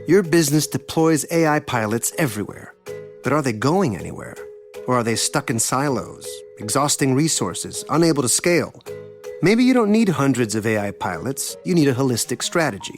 Your business deploys AI pilots everywhere. But are they going anywhere? Or are they stuck in silos, exhausting resources, unable to scale? Maybe you don't need hundreds of AI pilots, you need a holistic strategy.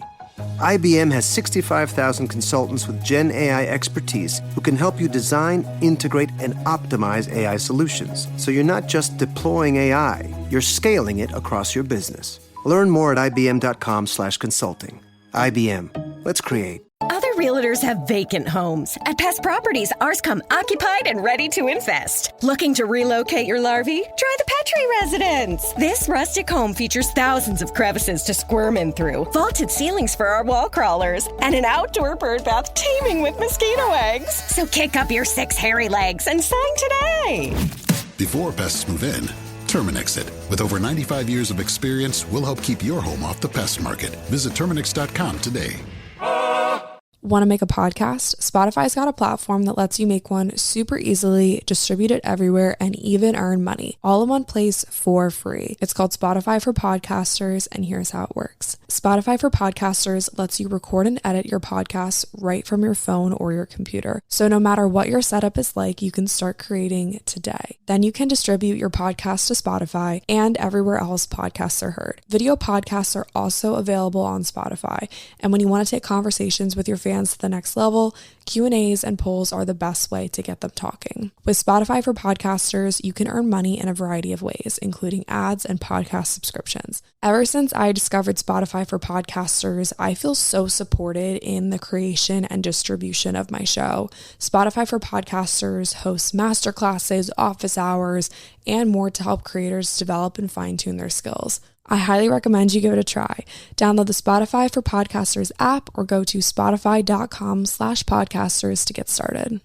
IBM has 65,000 consultants with Gen AI expertise who can help you design, integrate, and optimize AI solutions. So you're not just deploying AI, you're scaling it across your business. Learn more at ibm.com/consulting. IBM. Let's create. Other realtors have vacant homes. At Pest Properties, ours come occupied and ready to invest. Looking to relocate your larvae? Try the Petri Residence. This rustic home features thousands of crevices to squirm in through, vaulted ceilings for our wall crawlers, and an outdoor bird bath teeming with mosquito eggs. So kick up your 6 hairy legs and sign today. Before pests move in, Terminix it. With over 95 years of experience, we'll help keep your home off the pest market. Visit Terminix.com today. Want to make a podcast? Spotify's got a platform that lets you make one super easily, distribute it everywhere, and even earn money, all in one place for free. It's called Spotify for Podcasters, and here's how it works. Spotify for Podcasters lets you record and edit your podcasts right from your phone or your computer. So no matter what your setup is like, you can start creating today. Then you can distribute your podcast to Spotify and everywhere else podcasts are heard. Video podcasts are also available on Spotify, and when you want to take conversations with your fans to the next level, Q&As and polls are the best way to get them talking. With Spotify for Podcasters, you can earn money in a variety of ways, including ads and podcast subscriptions. Ever since I discovered Spotify for Podcasters, I feel so supported in the creation and distribution of my show. Spotify for Podcasters hosts masterclasses, office hours, and more to help creators develop and fine-tune their skills. I highly recommend you give it a try. Download the Spotify for Podcasters app or go to spotify.com/podcasters to get started.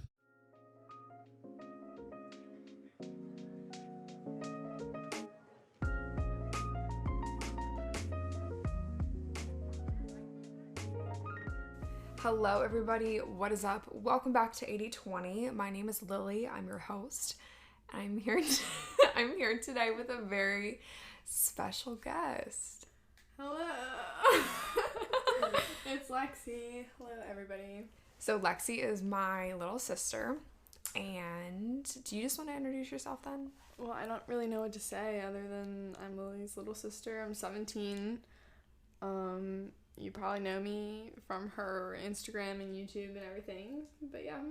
Hello everybody, what is up? Welcome back to 80/20. My name is Lily, I'm your host. I'm here today with a very special guest. Hello. It's Lexie. Hello, everybody. So Lexie is my little sister. And do you just want to introduce yourself then? Well, I don't really know what to say other than I'm Lily's little sister. I'm 17. You probably know me from her Instagram and YouTube and everything. But yeah.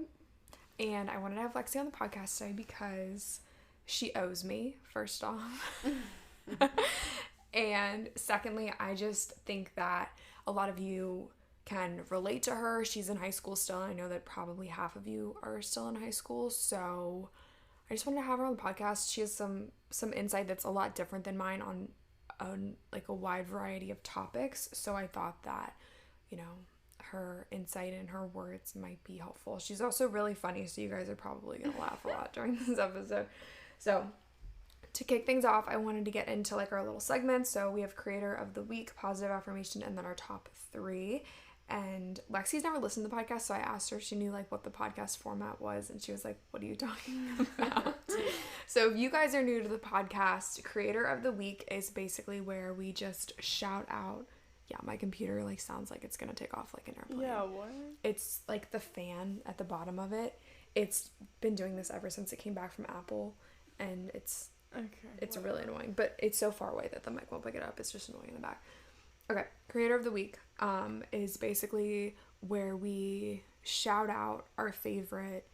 And I wanted to have Lexie on the podcast today because she owes me, first off. And secondly, I just think that a lot of you can relate to her. She's in high school still, and I know that probably half of you are still in high school, so I just wanted to have her on the podcast. She has some insight that's a lot different than mine on like a wide variety of topics, so I thought that, you know, her insight and her words might be helpful. She's also really funny, so you guys are probably gonna laugh a lot during this episode. So to kick things off, I wanted to get into like our little segments. So we have Creator of the Week, Positive Affirmation, and then our top 3. And Lexie's never listened to the podcast, so I asked her if she knew like what the podcast format was, and she was like, "What are you talking about?" So if you guys are new to the podcast, Creator of the Week is basically where we just shout out. Yeah, my computer like sounds like it's gonna take off like an airplane. Yeah, what? It's like the fan at the bottom of it. It's been doing this ever since it came back from Apple, and it's really annoying, but it's so far away that the mic won't pick it up. It's just annoying in the back. Okay, Creator of the Week is basically where we shout out our favorite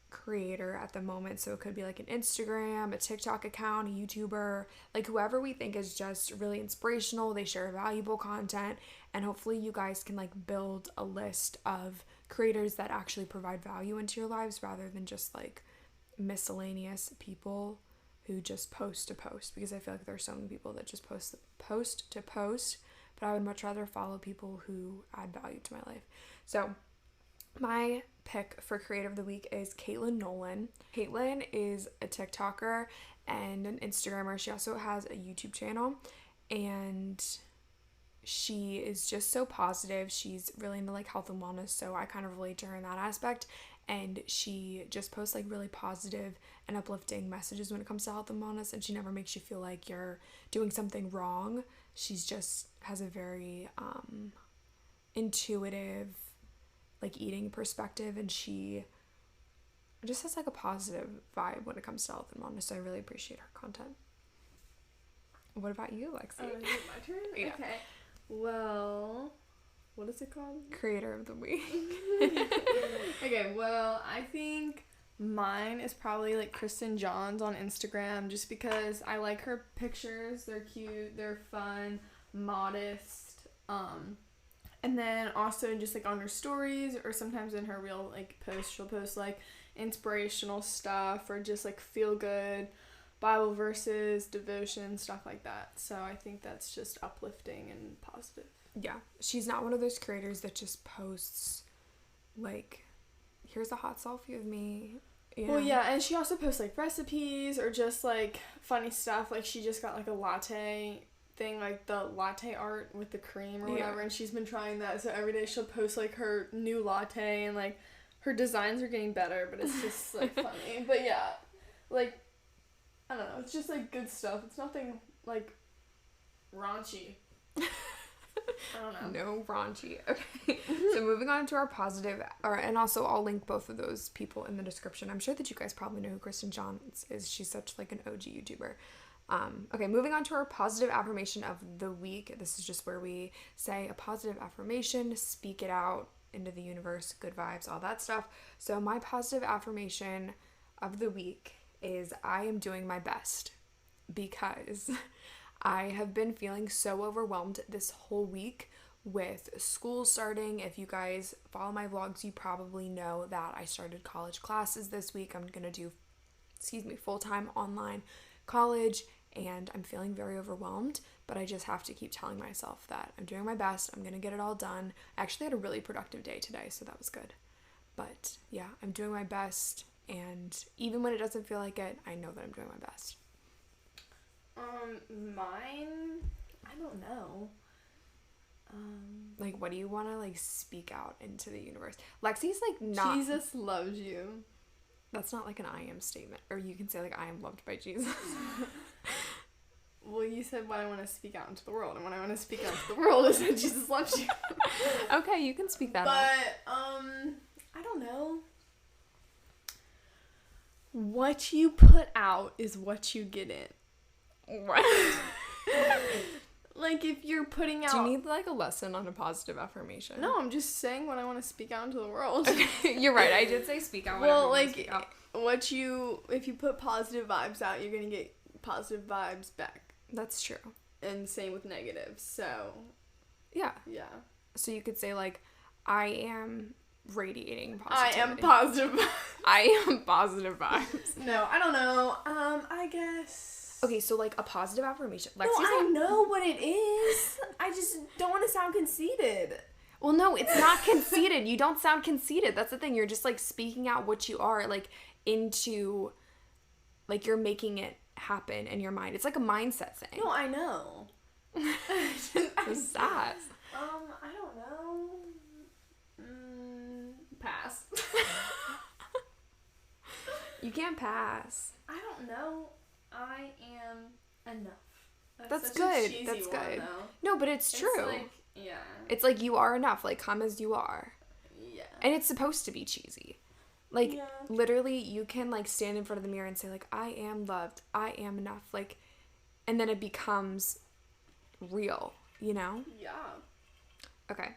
creator at the moment. So it could be like an Instagram, a TikTok account, a YouTuber, like whoever we think is just really inspirational. They share valuable content, and hopefully you guys can like build a list of creators that actually provide value into your lives rather than just like miscellaneous people who just post to post, because I feel like there's so many people that just post to post, but I would much rather follow people who add value to my life. So my pick for Creator of the Week is Caitlin Nolan. Caitlin is a TikToker and an Instagrammer. She also has a YouTube channel, and she is just so positive. She's really into like health and wellness, so I kind of relate to her in that aspect. And she just posts like really positive and uplifting messages when it comes to health and wellness, and she never makes you feel like you're doing something wrong. She's just has a very intuitive, like, eating perspective, and she just has, like, a positive vibe when it comes to health and wellness, so I really appreciate her content. What about you, Lexie? Is it my turn? Yeah. Okay. Well, what is it called? Creator of the week. Okay, well, I think mine is probably, like, Kristen Johns on Instagram, just because I like her pictures. They're cute, they're fun, modest, and then also just, like, on her stories, or sometimes in her real, like, posts, she'll post, like, inspirational stuff, or just, like, feel good Bible verses, devotion, stuff like that. So I think that's just uplifting and positive. Yeah, she's not one of those creators that just posts, like, here's a hot selfie of me. Well, yeah, and she also posts, like, recipes or just, like, funny stuff. Like, she just got, like, a latte thing, like, the latte art with the cream or whatever, and she's been trying that. So every day she'll post, like, her new latte, and, like, her designs are getting better, but it's just, like, funny. But, yeah, like, I don't know. It's just, like, good stuff. It's nothing, like, raunchy. I don't know. No raunchy. Okay. So moving on to our positive, and also I'll link both of those people in the description. I'm sure that you guys probably know who Kristen Johns is. She's such, like, an OG YouTuber. Okay, moving on to our positive affirmation of the week. This is just where we say a positive affirmation, speak it out into the universe, good vibes, all that stuff. So my positive affirmation of the week is I am doing my best, because I have been feeling so overwhelmed this whole week with school starting. If you guys follow my vlogs, you probably know that I started college classes this week. I'm going to do, full-time online college, and I'm feeling very overwhelmed, but I just have to keep telling myself that I'm doing my best. I'm going to get it all done. I actually had a really productive day today, so that was good. But yeah, I'm doing my best. And even when it doesn't feel like it, I know that I'm doing my best. Mine, I don't know. Like, what do you want to, like, speak out into the universe? Lexi's, like, not... Jesus loves you. That's not, like, an I am statement. Or you can say, like, I am loved by Jesus. Well, you said what I want to speak out into the world. And what I want to speak out into the world is that Jesus loves you. Okay, you can speak that out. But, I don't know. What you put out is what you get in. What? Like, if you're putting out... Do you need, like, a lesson on a positive affirmation? No, I'm just saying what I want to speak out into the world. Okay, you're right. I did say speak out. Well, like, if you put positive vibes out, you're going to get positive vibes back. That's true. And same with negative, so... Yeah. Yeah. So you could say, like, I am radiating positivity. I am positive. I am positive vibes. No, I don't know. I guess. Okay, so, like, a positive affirmation. No, I know what it is. I just don't want to sound conceited. Well, no, it's not conceited. You don't sound conceited. That's the thing. You're just, like, speaking out what you are, like, into, like, you're making it happen in your mind. It's like a mindset thing. No, I know. What's that? I don't know. Pass. You can't pass. I don't know. I am enough. That's such good. A cheesy That's one, good. Though. No, but it's true. Like, yeah. It's like you are enough. Like, come as you are. Yeah. And it's supposed to be cheesy. Like, yeah. Literally, you can, like, stand in front of the mirror and say, like, I am loved. I am enough. Like, and then it becomes real, you know? Yeah. Okay.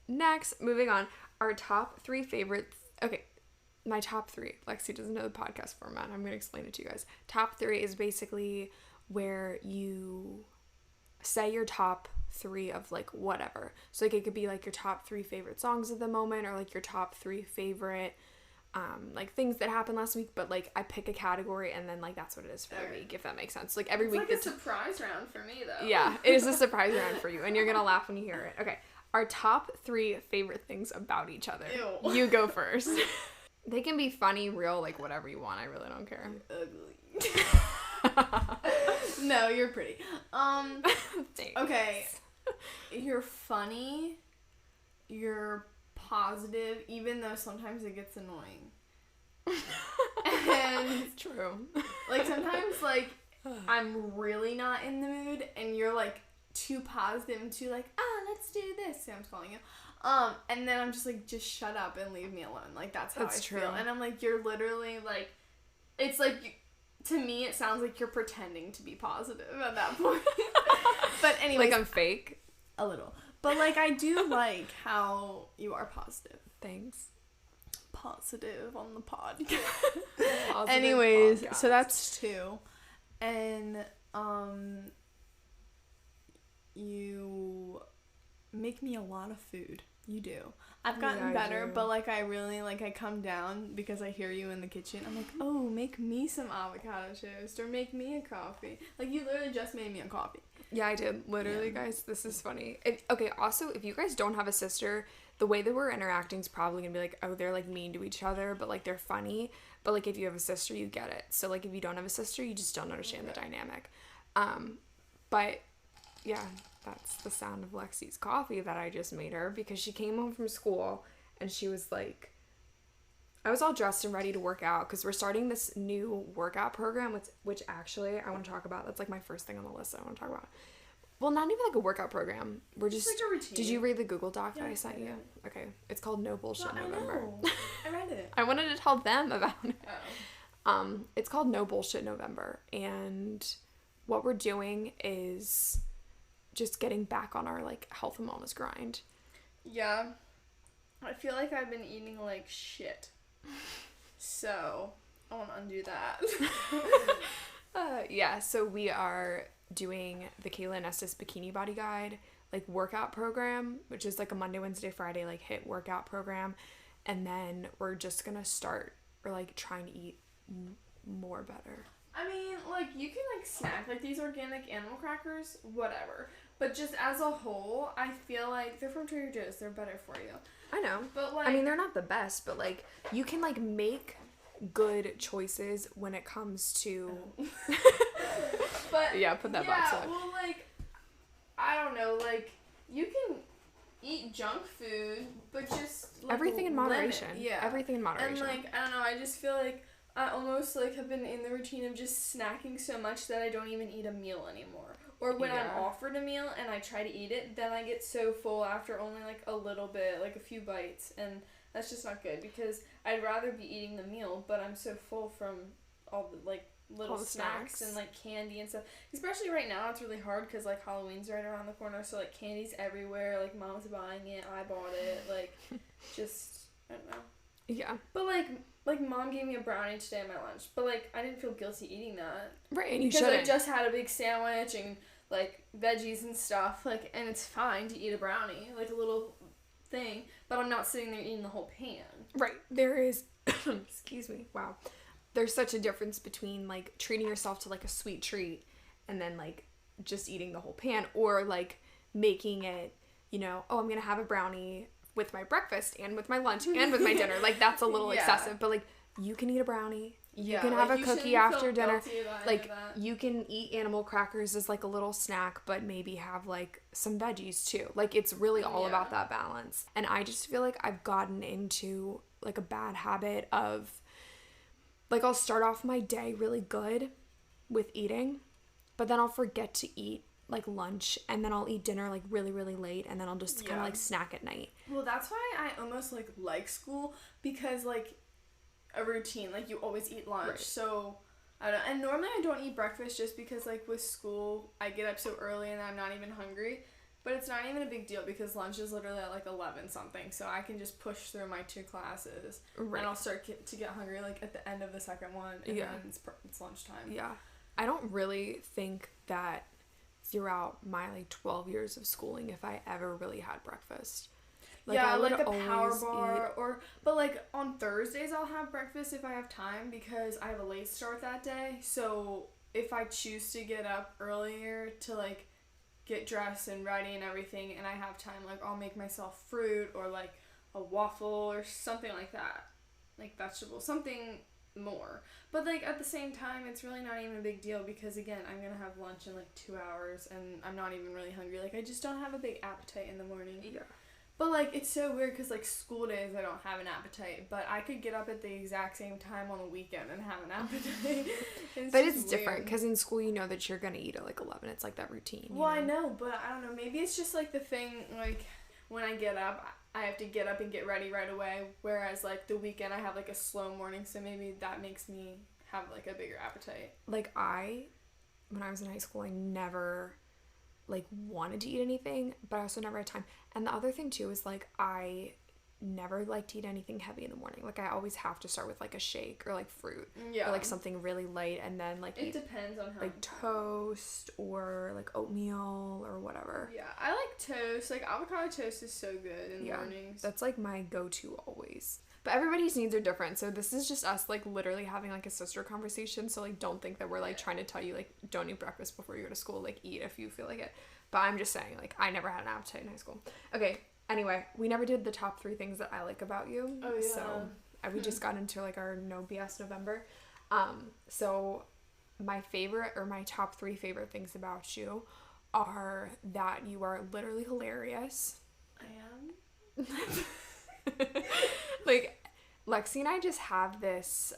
Next, moving on. Our top 3 favorites. Okay, my top 3. Lexie doesn't know the podcast format. I'm going to explain it to you guys. Top 3 is basically where you say your top 3 of, like, whatever. So, like, it could be, like, your top 3 favorite songs of the moment, or, like, your top 3 favorite, like, things that happened last week. But, like, I pick a category, and then, like, that's what it is for the week, if that makes sense. Like, every week. It's like a surprise round for me, though. Yeah, it is a surprise round for you, and you're going to laugh when you hear it. Okay. Our top 3 favorite things about each other. Ew. You go first. They can be funny, real, like, whatever you want. I really don't care. Ugly. No, you're pretty. Thanks. Okay. You're funny. You're positive, even though sometimes it gets annoying. And true. like, sometimes, like, I'm really not in the mood, and you're, like, too positive and too like, let's do this. Sam's calling you. And then I'm just like, just shut up and leave me alone. Like, that's how I feel. And I'm like, you're literally like, it's like, to me, it sounds like you're pretending to be positive at that point. But anyway. Like I'm fake? A little. But like, I do like how you are positive. Thanks. Positive on the podcast. Anyways, podcast. So that's 2. And, you make me a lot of food. You do. I've gotten better, but like I really like I come down because I hear you in the kitchen. I'm like, oh, make me some avocado toast or make me a coffee. Like you literally just made me a coffee. Yeah, I did. Literally, guys, this is funny. Okay, also, if you guys don't have a sister, the way that we're interacting is probably gonna be like, oh, they're like mean to each other, but like they're funny. But like if you have a sister, you get it. So like if you don't have a sister, you just don't understand the dynamic. But yeah, that's the sound of Lexie's coffee that I just made her because she came home from school and she was like, I was all dressed and ready to work out because we're starting this new workout program, which actually I want to talk about. That's like my first thing on the list that I want to talk about. Well, not even like a workout program. We're just like a routine. Did you read the Google Doc that I sent you? Okay. It's called No Bullshit November. I read it. I wanted to tell them about it. Oh. It's called No Bullshit November. And what we're doing is just getting back on our like health and wellness grind. Yeah. I feel like I've been eating like shit. So I want to undo that. Yeah, so we are doing the Kayla and Estes Bikini Body Guide like workout program, which is like a Monday, Wednesday, Friday like HIIT workout program, and then we're just gonna start or like trying to eat more better. I mean, like you can like snack like these organic animal crackers, whatever, but just as a whole, I feel like they're from Trader Joe's. They're better for you. I know, but like I mean they're not the best, but like you can like make good choices when it comes to but yeah, put that box up. Well, like I don't know, like you can eat junk food, but just like, everything in moderation. Yeah, everything in moderation. And like I don't know, I just feel like I almost like have been in the routine of just snacking so much that I don't even eat a meal anymore. Or when I'm offered a meal and I try to eat it, then I get so full after only like a little bit, like a few bites, and that's just not good because I'd rather be eating the meal, but I'm so full from all the like little snacks and like candy and stuff. Especially right now, it's really hard because like Halloween's right around the corner, so like candy's everywhere. Like mom's buying it, I bought it. Like, just I don't know. Yeah. But like mom gave me a brownie today at my lunch, but like I didn't feel guilty eating that. Right, and you because shouldn't. I just had a big sandwich and like veggies and stuff. Like, and it's fine to eat a brownie, like a little thing, but I'm not sitting there eating the whole pan. Right. There is excuse me. Wow. There's such a difference between like treating yourself to like a sweet treat and then like just eating the whole pan, or like making it, you know, oh, I'm going to have a brownie with my breakfast and with my lunch and with my dinner. Like that's a little excessive, but like you can eat a brownie. You can have a cookie after dinner. Like you can eat animal crackers as like a little snack, but maybe have like some veggies too. Like it's really all about that balance. And I just feel like I've gotten into like a bad habit of like I'll start off my day really good with eating, but then I'll forget to eat like lunch, and then I'll eat dinner like really, really late, and then I'll just kind of like snack at night. Well, that's why I almost like school, because like a routine, like you always eat lunch. Right. So I don't know. And normally I don't eat breakfast just because like with school I get up so early and I'm not even hungry. But it's not even a big deal because lunch is literally at like 11 something, so I can just push through my 2 classes, and I'll start to get hungry like at the end of the second one, and then it's lunchtime. Yeah, I don't really think that throughout my like 12 years of schooling, if I ever really had breakfast. Like, I would like a power bar, but like on Thursdays I'll have breakfast if I have time because I have a late start that day. So if I choose to get up earlier to like get dressed and ready and everything, and I have time, like I'll make myself fruit or like a waffle or something like that, like vegetables, something more. But like at the same time, it's really not even a big deal because again, I'm gonna have lunch in like 2 hours and I'm not even really hungry. Like I just don't have a big appetite in the morning. But, like, it's so weird because, like, school days I don't have an appetite, but I could get up at the exact same time on the weekend and have an appetite. But it's different because in school you know that you're going to eat at, like, 11. It's, like, that routine. Well, I know, but I don't know. Maybe it's just, like, the thing, like, when I get up, I have to get up and get ready right away, whereas, like, the weekend I have, like, a slow morning, so maybe that makes me have, like, a bigger appetite. Like, when I was in high school, I never, like, wanted to eat anything, but I also never had time. And the other thing, too, is, like, I never like to eat anything heavy in the morning. Like, I always have to start with, like, a shake or, like, fruit. Yeah. Or, like, something really light, and then, like, it depends on how. Like, toast or, like, oatmeal or whatever. Yeah, I like toast. Like, avocado toast is so good in the mornings. That's, like, my go-to always. But everybody's needs are different, so this is just us, like, literally having, like, a sister conversation, so, like, don't think that we're, like, trying to tell you, like, don't eat breakfast before you go to school, like, eat if you feel like it. But I'm just saying, like, I never had an appetite in high school. Okay, anyway, we never did the top 3 things that I like about you. Oh, yeah. So, we just got into, like, our no BS November. So, my top 3 favorite things about you are that you are literally hilarious. I am? Like, Lexie and I just have this,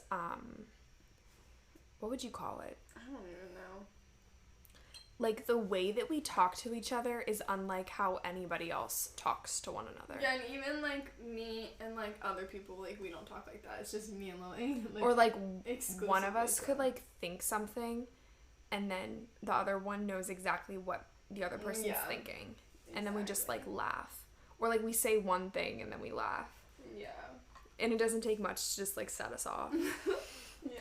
what would you call it? I don't even know. Like, the way that we talk to each other is unlike how anybody else talks to one another. Yeah, and even, like, me and, like, other people, like, we don't talk like that. It's just me and Lily. Like, or, like, exclusively one of us so. could, like, think something, and then the other one knows exactly what the other person's thinking. And then we just, like, laugh. Or, like, we say one thing, and then we laugh. Yeah. And it doesn't take much to just, like, set us off. Yeah.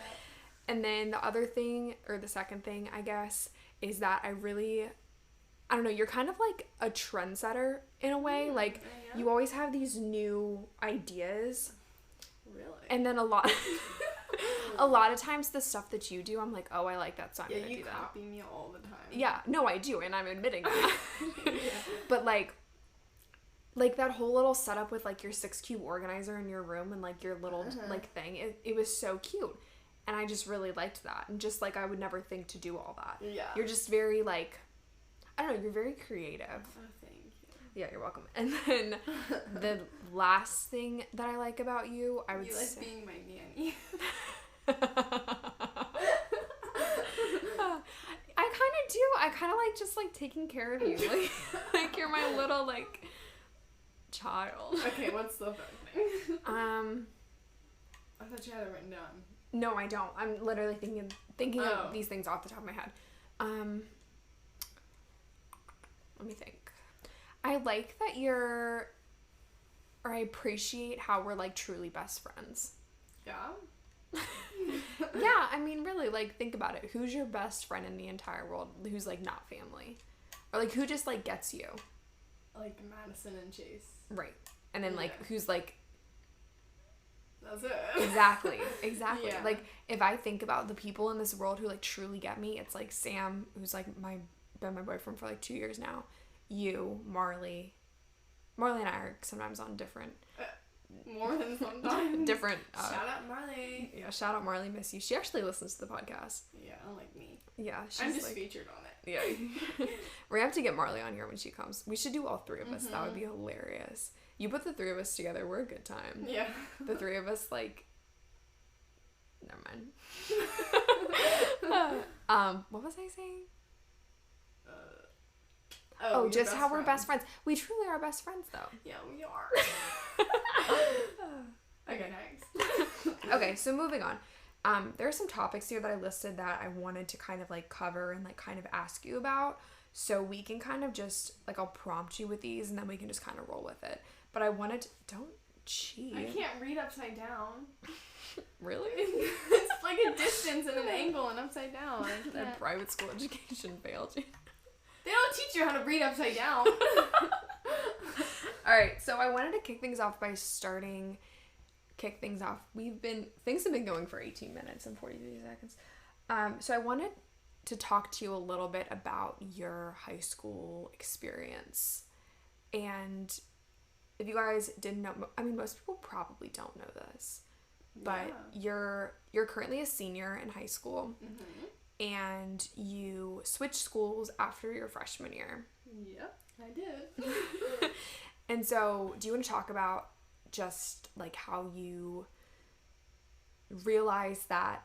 And then the other thing, or the second thing, I guess, is that I don't know, you're kind of like a trendsetter in a way. Like, you always have these new ideas. Really? And then a lot of times the stuff that you do, I'm like, oh, I like that, so I'm gonna do that. Yeah, you copy me all the time. Yeah, no, I do, and I'm admitting that. But, like that whole little setup with, like, your 6-cube organizer in your room and, like, your little, like, thing, it was so cute. And I just really liked that. And just, like, I would never think to do all that. Yeah. You're just very, like, I don't know, you're very creative. Oh, thank you. Yeah, you're welcome. And then the last thing that I like about you, I would say... You like being my nanny. I kind of do. I kind of like just, like, taking care of you. Like you're my little, like, child. Okay, what's the third thing? I thought you had it written down. No, I don't. I'm literally thinking of these things off the top of my head. Let me think. I like that I appreciate how we're, like, truly best friends. Yeah? Yeah, I mean, really, like, think about it. Who's your best friend in the entire world who's, like, not family? Or, like, who just, like, gets you? Like Madison and Chase. Right. And then, like, who's, like... That's it. Exactly. Yeah. Like, if I think about the people in this world who, like, truly get me, it's, like, Sam, who's, like, been my boyfriend for, like, 2 years now. You, Marley. Marley and I are sometimes on different... More than sometimes. Different... shout out Marley. Yeah, shout out Marley, miss you. She actually listens to the podcast. Yeah, unlike me. Yeah, she's, I'm just like, featured on it. Yeah. We're gonna have to get Marley on here when she comes. We should do all 3 of us. That would be hilarious. You put the 3 of us together, we're a good time. Yeah. The 3 of us, like... Never mind. What was I saying? Just how we're best friends. We truly are best friends, though. Yeah, we are. Okay, next. Okay, so moving on. There are some topics here that I listed that I wanted to kind of, like, cover and, like, kind of ask you about. So we can kind of just, like, I'll prompt you with these and then we can just kind of roll with it. But I wanted to... Don't cheat. I can't read upside down. Really? It's like a distance and an angle and upside down. That private school education failed you. They don't teach you how to read upside down. Alright, so I wanted to kick things off by things have been going for 18 minutes and 43 seconds. So I wanted to talk to you a little bit about your high school experience. And if you guys didn't know, I mean, most people probably don't know this, but you're currently a senior in high school, and you switched schools after your freshman year. Yep, I did. And so do you want to talk about just like how you realize that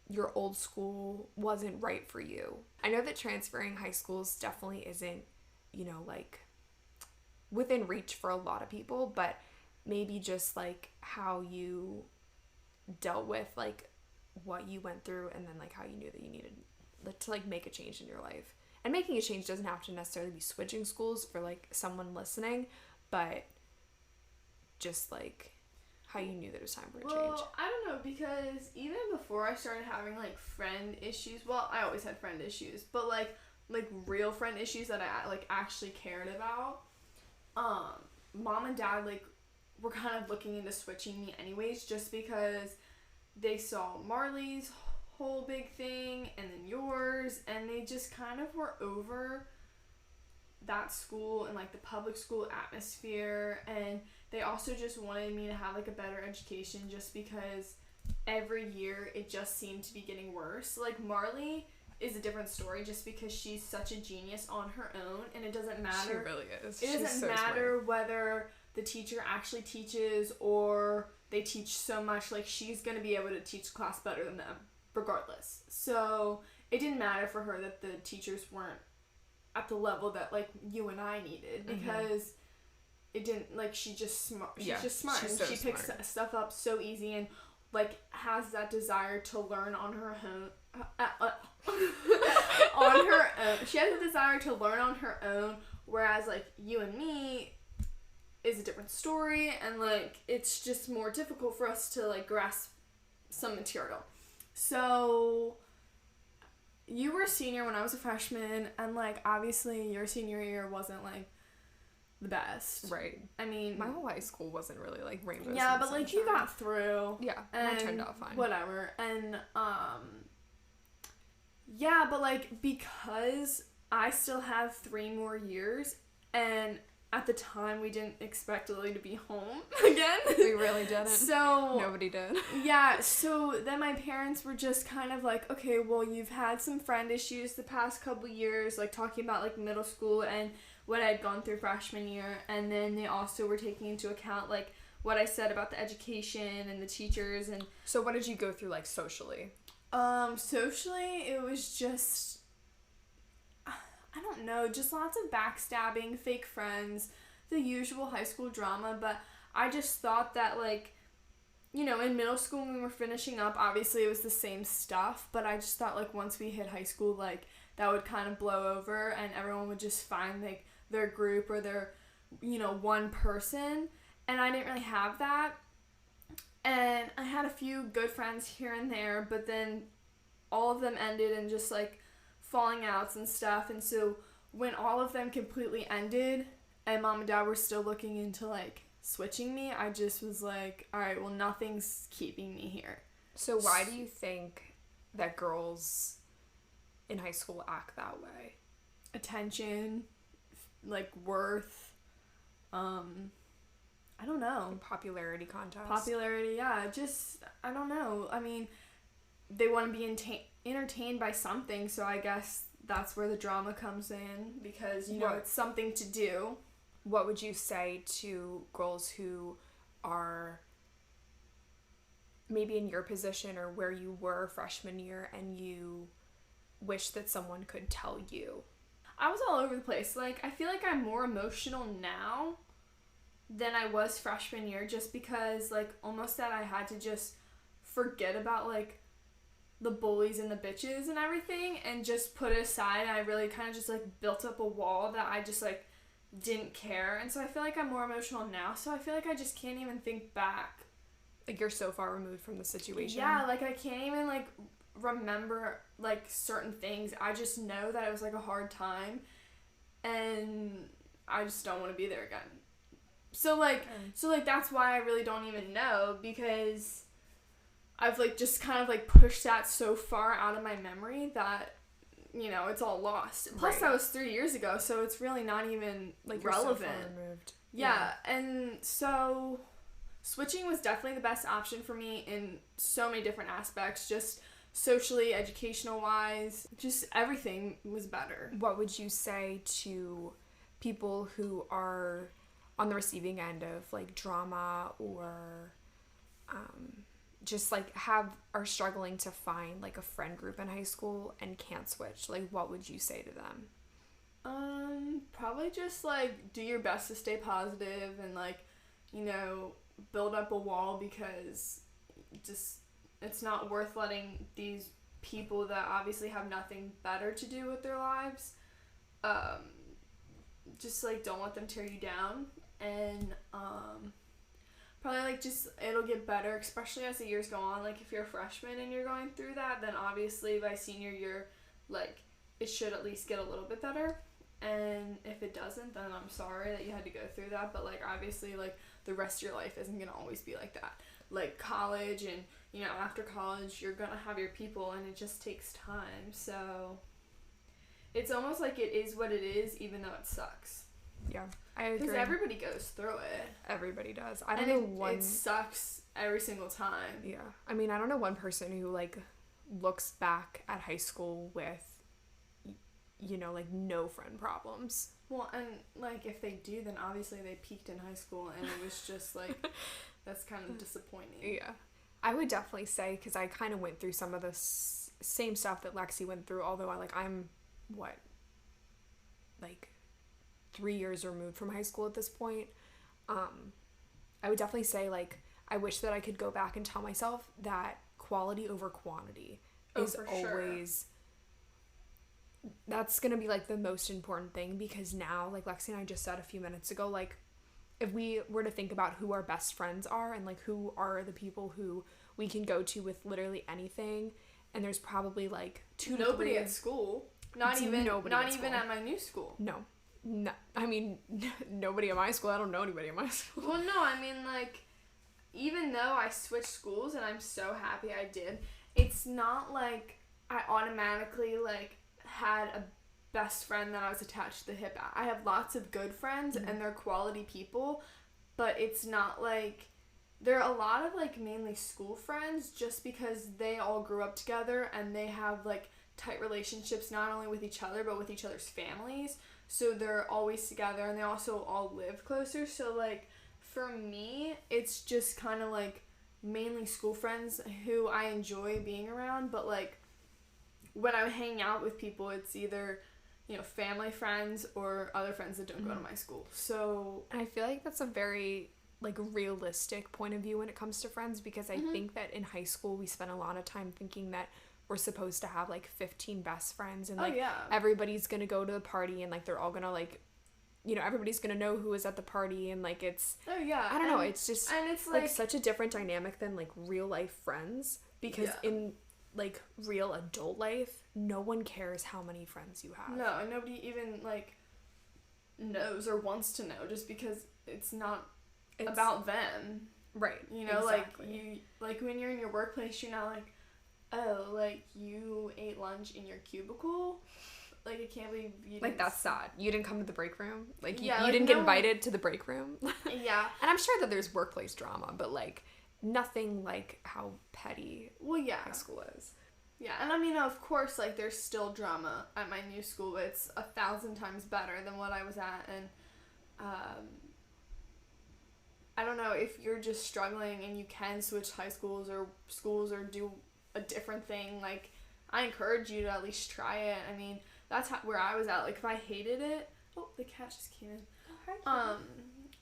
your old school wasn't right for you? I know that transferring high schools definitely isn't, like within reach for a lot of people, but maybe just like how you dealt with like what you went through, and then like how you knew that you needed to like make a change in your life. And making a change doesn't have to necessarily be switching schools for like someone listening, but just like how you knew that it was time for a change. Well, I don't know, because even before I started having like friend issues, well, I always had friend issues, but like real friend issues that I like actually cared about, mom and dad like were kind of looking into switching me anyways, just because they saw Marley's whole big thing and then yours, and they just kind of were over that school and like the public school atmosphere, and they also just wanted me to have like a better education, just because every year it just seemed to be getting worse. Like Marley is a different story, just because she's such a genius on her own, and it doesn't matter. She really is. It doesn't matter whether the teacher actually teaches or they teach so much, like she's gonna be able to teach class better than them regardless. So it didn't matter for her that the teachers weren't at the level that like you and I needed, because it didn't, like, she's just smart. She's just smart. She's and so she picks stuff up so easy, and like has that desire to learn on her own. On her own. She has a desire to learn on her own, whereas like you and me is a different story, and like it's just more difficult for us to like grasp some material. So you were a senior when I was a freshman, and like obviously your senior year wasn't like the best. Right. I mean, my whole high school wasn't really like rainbows. Yeah, but like you got through. Yeah, and I turned out fine. Whatever. And yeah, but like because I still have 3 more years, and at the time we didn't expect Lily to be home again. We really didn't. So nobody did. Yeah, so then my parents were just kind of like, okay, well, you've had some friend issues the past couple years, like talking about like middle school and what I'd gone through freshman year, and then they also were taking into account like what I said about the education and the teachers. And so what did you go through like socially? Socially it was just, I don't know, just lots of backstabbing, fake friends, the usual high school drama. But I just thought that, like, you know, in middle school when we were finishing up, obviously it was the same stuff, but I just thought, like, once we hit high school, like, that would kind of blow over and everyone would just find, like, their group or their, you know, one person. And I didn't really have that. And I had a few good friends here and there, but then all of them ended in just, like, falling outs and stuff. And so when all of them completely ended and mom and dad were still looking into like switching me, I just was like, all right, well, nothing's keeping me here. So why do you think that girls in high school act that way? Attention, like worth, I don't know. Popularity contest. Popularity, yeah. Just, I don't know. I mean, they want to be entertained by something, so I guess that's where the drama comes in, because, you know, it's something to do. What would you say to girls who are maybe in your position or where you were freshman year and you wish that someone could tell you? I was all over the place. Like, I feel like I'm more emotional now than I was freshman year, just because, like, almost that I had to just forget about, like, the bullies and the bitches and everything and just put it aside. I really kind of just like built up a wall that I just like didn't care. And so I feel like I'm more emotional now, so I feel like I just can't even think back. Like you're so far removed from the situation. Yeah, like I can't even like remember like certain things. I just know that it was like a hard time and I just don't want to be there again. So like that's why I really don't even know, because I've, like, just kind of, like, pushed that so far out of my memory that, you know, it's all lost. Plus, that was 3 years ago, so it's really not even, like, relevant. You're so far removed. Yeah, and so switching was definitely the best option for me in so many different aspects, just socially, educational-wise, just everything was better. What would you say to people who are on the receiving end of like drama or just like are struggling to find like a friend group in high school and can't switch, like what would you say to them? Probably just like do your best to stay positive and like, you know, build up a wall, because just it's not worth letting these people that obviously have nothing better to do with their lives, just like don't let them tear you down. And probably like just it'll get better, especially as the years go on. Like if you're a freshman and you're going through that, then obviously by senior year, like it should at least get a little bit better. And if it doesn't, then I'm sorry that you had to go through that, but like obviously like the rest of your life isn't gonna always be like that. Like college and, you know, after college you're gonna have your people, and it just takes time. So it's almost like it is what it is, even though it sucks. Yeah, I agree. Because everybody goes through it. Everybody does. I don't know one. It sucks every single time. Yeah, I mean, I don't know one person who like looks back at high school with, you know, like no friend problems. Well, and like if they do, then obviously they peaked in high school, and it was just like that's kind of disappointing. Yeah, I would definitely say, because I kind of went through some of the same stuff that Lexie went through. Although I'm like 3 years removed from high school at this point. I would definitely say like I wish that I could go back and tell myself that quality over quantity is always. That's gonna be like the most important thing, because now, like Lexie and I just said a few minutes ago, like if we were to think about who our best friends are and like who are the people who we can go to with literally anything, and there's probably like nobody at school, not even at my new school. No, I mean nobody at my school. I don't know anybody at my school. Well, no, I mean like even though I switched schools and I'm so happy I did, it's not like I automatically like had a best friend that I was attached to the hip at. I have lots of good friends, mm-hmm. and they're quality people, but it's not like there are a lot of like mainly school friends just because they all grew up together and they have like tight relationships not only with each other but with each other's families, so they're always together, and they also all live closer. So like for me it's just kind of like mainly school friends who I enjoy being around, but like when I hang out with people, it's either, you know, family friends or other friends that don't go to my school. So I feel like that's a very like realistic point of view when it comes to friends, because I think that in high school we spent a lot of time thinking that we're supposed to have like 15 best friends, and like everybody's gonna go to the party, and like they're all gonna like, you know, everybody's gonna know who was at the party, and like it's I don't know, it's just and it's like such a different dynamic than like real life friends, because in like real adult life no one cares how many friends you have. No, and nobody even like knows or wants to know, just because it's about them, right? You know, exactly. Like you, like when you're in your workplace, you're not like, oh, like you ate lunch in your cubicle, like I can't believe you didn't. Like that's sad. You didn't come to the break room, like you like, didn't get invited to the break room. Yeah. And I'm sure that there's workplace drama, but like nothing like how petty high school is. Yeah, and I mean, of course, like, there's still drama at my new school, but it's 1,000 times better than what I was at, and, I don't know, if you're just struggling and you can switch high schools or do a different thing, like, I encourage you to at least try it. I mean, that's where I was at. Like, if I hated it... Oh, the cat just came in. Hi,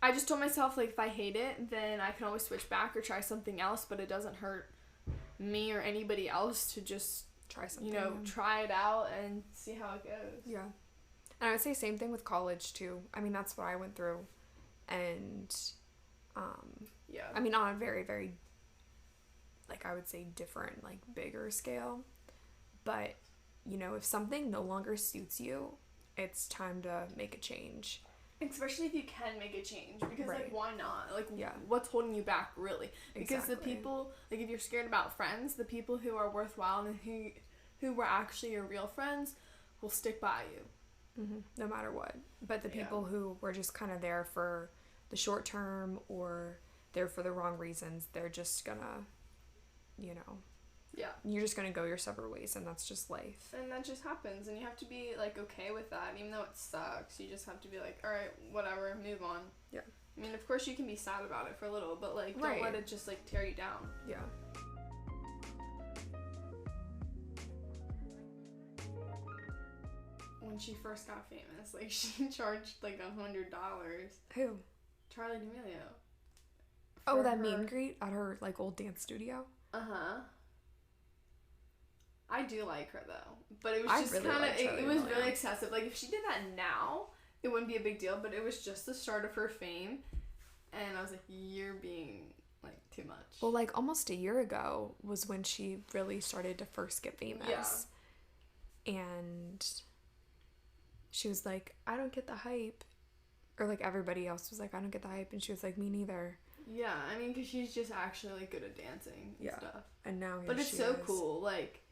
I just told myself, like, if I hate it, then I can always switch back or try something else, but it doesn't hurt me or anybody else to just try something, you know, try it out and see how it goes. Yeah. And I would say same thing with college too. I mean, that's what I went through, and I mean, on a very, very, like, I would say different, like, bigger scale, but you know, if something no longer suits you, it's time to make a change. Especially if you can make a change, because like, why not? Like, what's holding you back, really? Because the people, like, if you're scared about friends, the people who are worthwhile and who were actually your real friends will stick by you, no matter what. But the people who were just kind of there for the short term or there for the wrong reasons, they're just gonna, you know, you're just gonna go your separate ways, and that's just life. And that just happens, and you have to be like okay with that, even though it sucks. You just have to be like, all right, whatever, move on. Yeah. I mean, of course you can be sad about it for a little, but like, don't let it just like tear you down. Yeah. When she first got famous, like, she charged like $100. Who? Charli D'Amelio. Oh, that meet and greet at her like old dance studio. I do like her though, but it was just really kind of it was really excessive. Like, if she did that now, it wouldn't be a big deal, but it was just the start of her fame, and I was like, you're being like too much. Well, like almost a year ago was when she really started to first get famous. Yeah. And she was like, I don't get the hype. Or like everybody else was like, I don't get the hype, and she was like, me neither. Yeah, I mean, because she's just actually like good at dancing and stuff. And now but it's so cool. Like,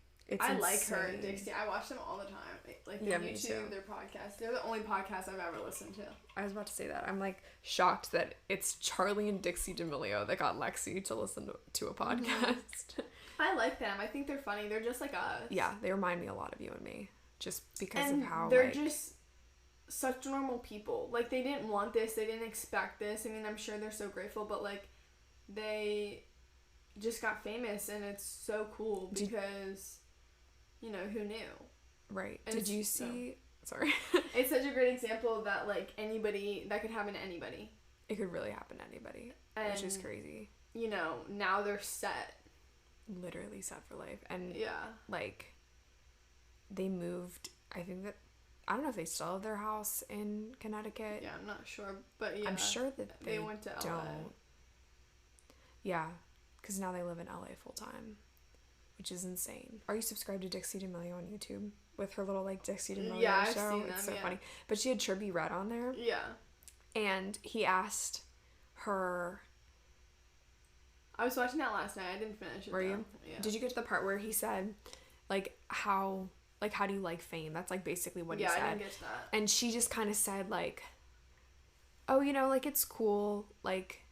I like her and Dixie. I watch them all the time. Like, their YouTube, their podcast. They're the only podcast I've ever listened to. I was about to say that. I'm like shocked that it's Charli and Dixie D'Amelio that got Lexie to listen to a podcast. I like them. I think they're funny. They're just like us. Yeah, they remind me a lot of you and me, just because of how they're just such normal people. Like, they didn't want this. They didn't expect this. I mean, I'm sure they're so grateful, but like, they just got famous, and it's so cool because, you know, who knew? Right. And did you see... Sorry. It's such a great example that, like, anybody... That could happen to anybody. It could really happen to anybody. And, which is crazy. You know, now they're set. Literally set for life. And, like, they moved... I think that... I don't know if they still have their house in Connecticut. Yeah, I'm not sure. But, yeah. I'm sure that they went to LA. Don't. Yeah. Because now they live in LA full time. Which is insane. Are you subscribed to Dixie D'Amelio on YouTube? With her little, like, Dixie D'Amelio show? I've seen them, it's so funny. But she had Trippie Redd on there. Yeah. And he asked her... I was watching that last night. I didn't finish it, Were you? Yeah. Did you get to the part where he said, like, how do you like fame? That's, like, basically what he said. Yeah, I didn't get to that. And she just kind of said, like, oh, you know, like, it's cool. Like,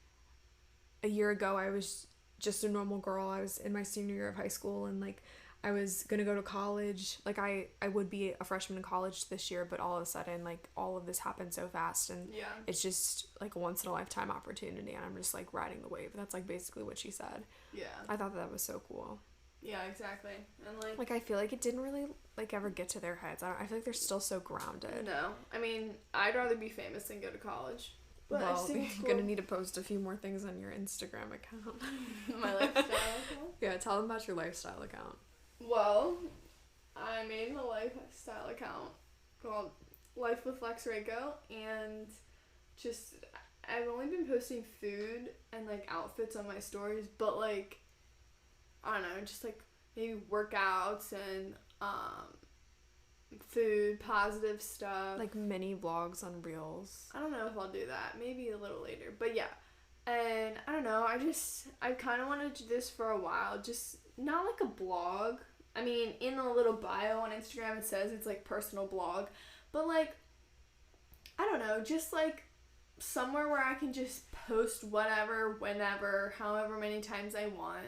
a year ago, I was just a normal girl. I was in my senior year of high school, and like I was gonna go to college. Like I would be a freshman in college this year, but all of a sudden, like, all of this happened so fast, and it's just like a once in a lifetime opportunity, and I'm just like riding the wave. That's like basically what she said. Yeah. I thought that was so cool. Yeah, exactly. And like I feel like it didn't really like ever get to their heads. I feel like they're still so grounded. No, I mean, I'd rather be famous than go to college. But well, you're gonna need to post a few more things on your Instagram account. My lifestyle account? Yeah, tell them about your lifestyle account. Well, I made a lifestyle account called Life with Lexie Rakow, and just, I've only been posting food and, like, outfits on my stories, but, like, I don't know, just, like, maybe workouts and, food, positive stuff. Like mini vlogs on Reels. I don't know if I'll do that. Maybe a little later. But yeah. And I don't know. I kind of wanted to do this for a while. Just not like a blog. I mean, in the little bio on Instagram it says it's like personal blog. But like, I don't know. Just like somewhere where I can just post whatever, whenever, however many times I want.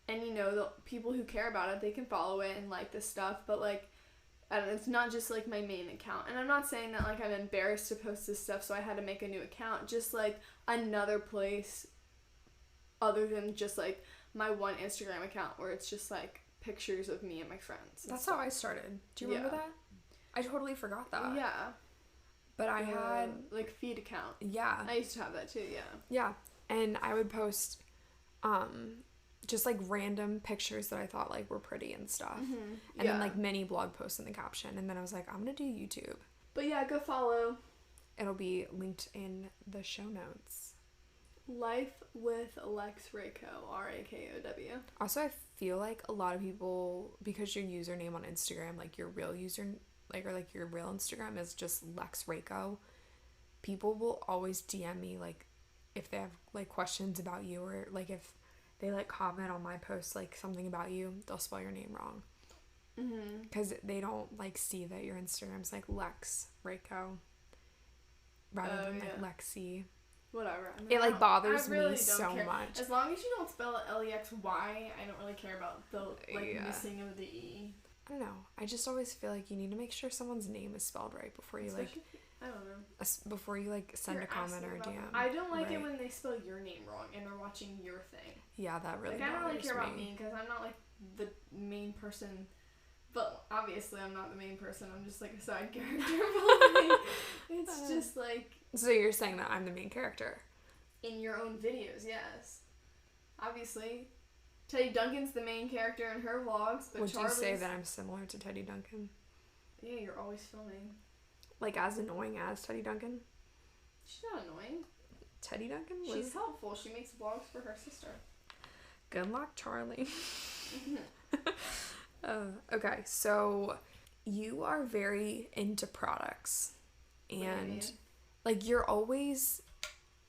And you know, the people who care about it, they can follow it and like this stuff. But like, I don't know, it's not just, like, my main account. And I'm not saying that, like, I'm embarrassed to post this stuff, so I had to make a new account. Just, like, another place other than just, like, my one Instagram account where it's just, like, pictures of me and my friends. That's how I started. Do you remember that? I totally forgot that. Yeah. But I had... like, feed account. Yeah. I used to have that, too, yeah. Yeah. And I would post, just like random pictures that I thought like were pretty and stuff. Mm-hmm. And then like mini blog posts in the caption. And then I was like, I'm gonna do YouTube. But yeah, go follow. It'll be linked in the show notes. Life with Lexie Rakow, Rakow. Also, I feel like a lot of people, because your username on Instagram, like your real your real Instagram is just Lexie Rakow, people will always DM me like if they have like questions about you, or like if they like comment on my post like something about you, they'll spell your name wrong. Because they don't like see that your Instagram's like Lexie Rakow rather than like Lexie. Whatever. I mean, it like bothers me so much. As long as you don't spell it Lexy, I don't really care about the like missing of the E. I don't know. I just always feel like you need to make sure someone's name is spelled right before you like I don't know. Before you, like, send a comment or a DM. I don't like it when they spell your name wrong and are watching your thing. Yeah, that really Like, I don't really care me. about me, because I'm not, like, the main person. But obviously I'm not the main person. I'm just, like, a side character. It's just, like... So you're saying that I'm the main character? In your own videos, yes. Obviously. Teddy Duncan's the main character in her vlogs, but Would you say that I'm similar to Teddy Duncan? Yeah, you're always filming. Like, as annoying as Teddy Duncan? She's not annoying. Teddy Duncan? She's helpful. She makes vlogs for her sister. Good luck, Charlie. Okay, so you are very into products. And, like, you're always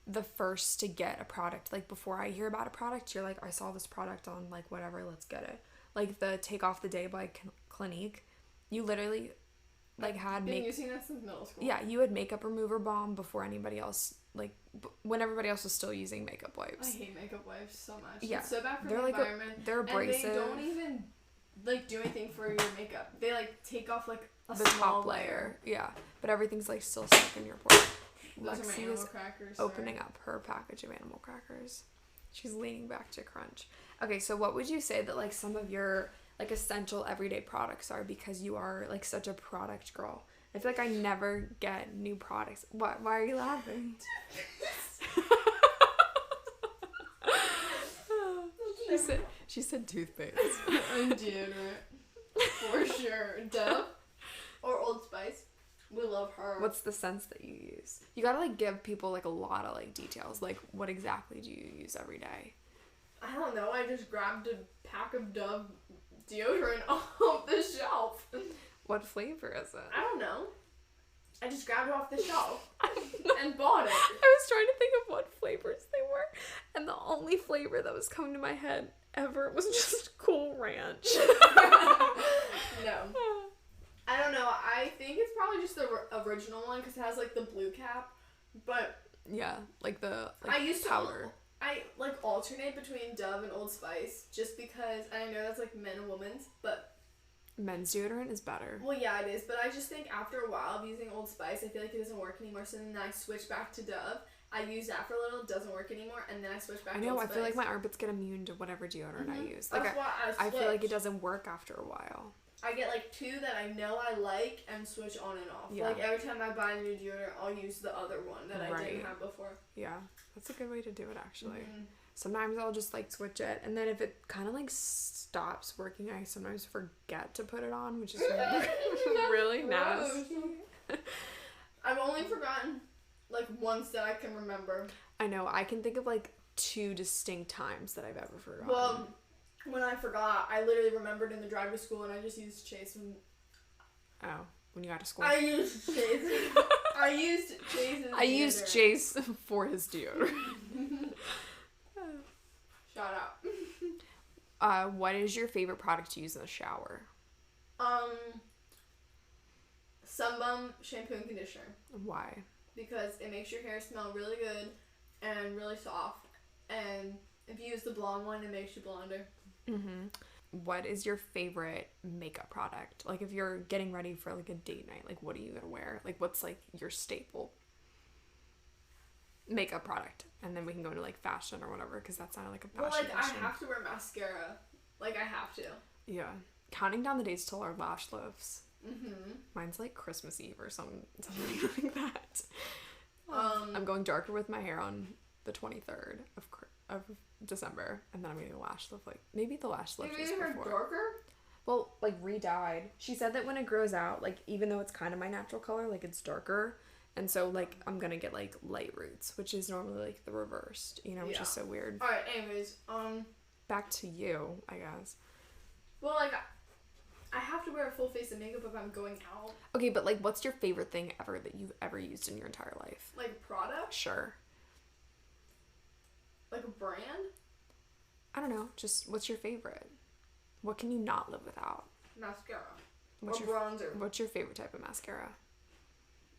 the first to get a product. Like, before I hear about a product, you're like, I saw this product on, like, whatever, let's get it. Like, the Take Off the Day by Clinique. You literally... like had been using that since middle school. Yeah, you had makeup remover balm before anybody else, like when everybody else was still using makeup wipes. I hate makeup wipes so much. Yeah, it's so bad for they're the like environment. They're abrasive. And they don't even like do anything for your makeup. They like take off like the top layer. Yeah, but everything's like still stuck in your pore. Lexie is opening up her package of animal crackers. She's leaning back to crunch. Okay, so what would you say that like some of your like essential everyday products are, because you are like such a product girl? I feel like I never get new products. What? Why are you laughing? she said toothpaste. And deodorant. For sure. Dove or Old Spice. We love her. What's the scents that you use? You gotta like give people like a lot of like details. Like what exactly do you use every day? I don't know. I just grabbed a pack of Dove deodorant off the shelf. What flavor is it? I don't know. I just grabbed it off the shelf and bought it. I was trying to think of what flavors they were, and the only flavor that was coming to my head ever was just Cool Ranch. No. I don't know. I think it's probably just the original one because it has like the blue cap, but yeah, like the like I used powder. I like alternate between Dove and Old Spice just because I know that's like men and women's, but men's deodorant is better. Well, yeah, it is, but I just think after a while of using Old Spice, I feel like it doesn't work anymore. So then I switch back to Dove. I use that for a little, it doesn't work anymore, and then I switch back to Old Spice. I feel like my armpits get immune to whatever deodorant I use. Like that's why I feel like it doesn't work after a while. I get like two that I know I like and switch on and off. Yeah. Like every time I buy a new deodorant, I'll use the other one that I didn't have before. Yeah, that's a good way to do it actually. Mm-hmm. Sometimes I'll just like switch it, and then if it kind of like stops working, I sometimes forget to put it on, which is really nasty. I've only forgotten like once that I can remember. I know. I can think of like 2 distinct times that I've ever forgotten. Well, when I forgot, I literally remembered in the drive to school, and I just used Chase. When you got to school. I used Chase. I used Chase for his deodorant. Shout out. What is your favorite product to use in the shower? Sunbum shampoo and conditioner. Why? Because it makes your hair smell really good and really soft. And if you use the blonde one, it makes you blonder. Mm-hmm. What is your favorite makeup product? Like if you're getting ready for like a date night, like what are you gonna wear? Like what's like your staple makeup product? And then we can go into like fashion or whatever, because that's not like a fashion. Well, like I have to wear mascara. Like I have to. Yeah. Counting down the days till our lash lifts. Mm-hmm. Mine's like Christmas Eve or something like that. I'm going darker with my hair on the 23rd of December, and then I'm getting a lash lift. Like maybe the lash lift is before. Darker? Well, like re-dyed. She said that when it grows out, like even though it's kind of my natural color, like it's darker, and so like I'm gonna get like light roots, which is normally like the reversed, you know, which is so weird. All right. Anyways, back to you, I guess. Well, like I have to wear a full face of makeup if I'm going out. Okay, but like, what's your favorite thing ever that you've ever used in your entire life? Like product? Sure. Like a brand? I don't know. Just what's your favorite? What can you not live without? Mascara. Bronzer. What's your favorite type of mascara?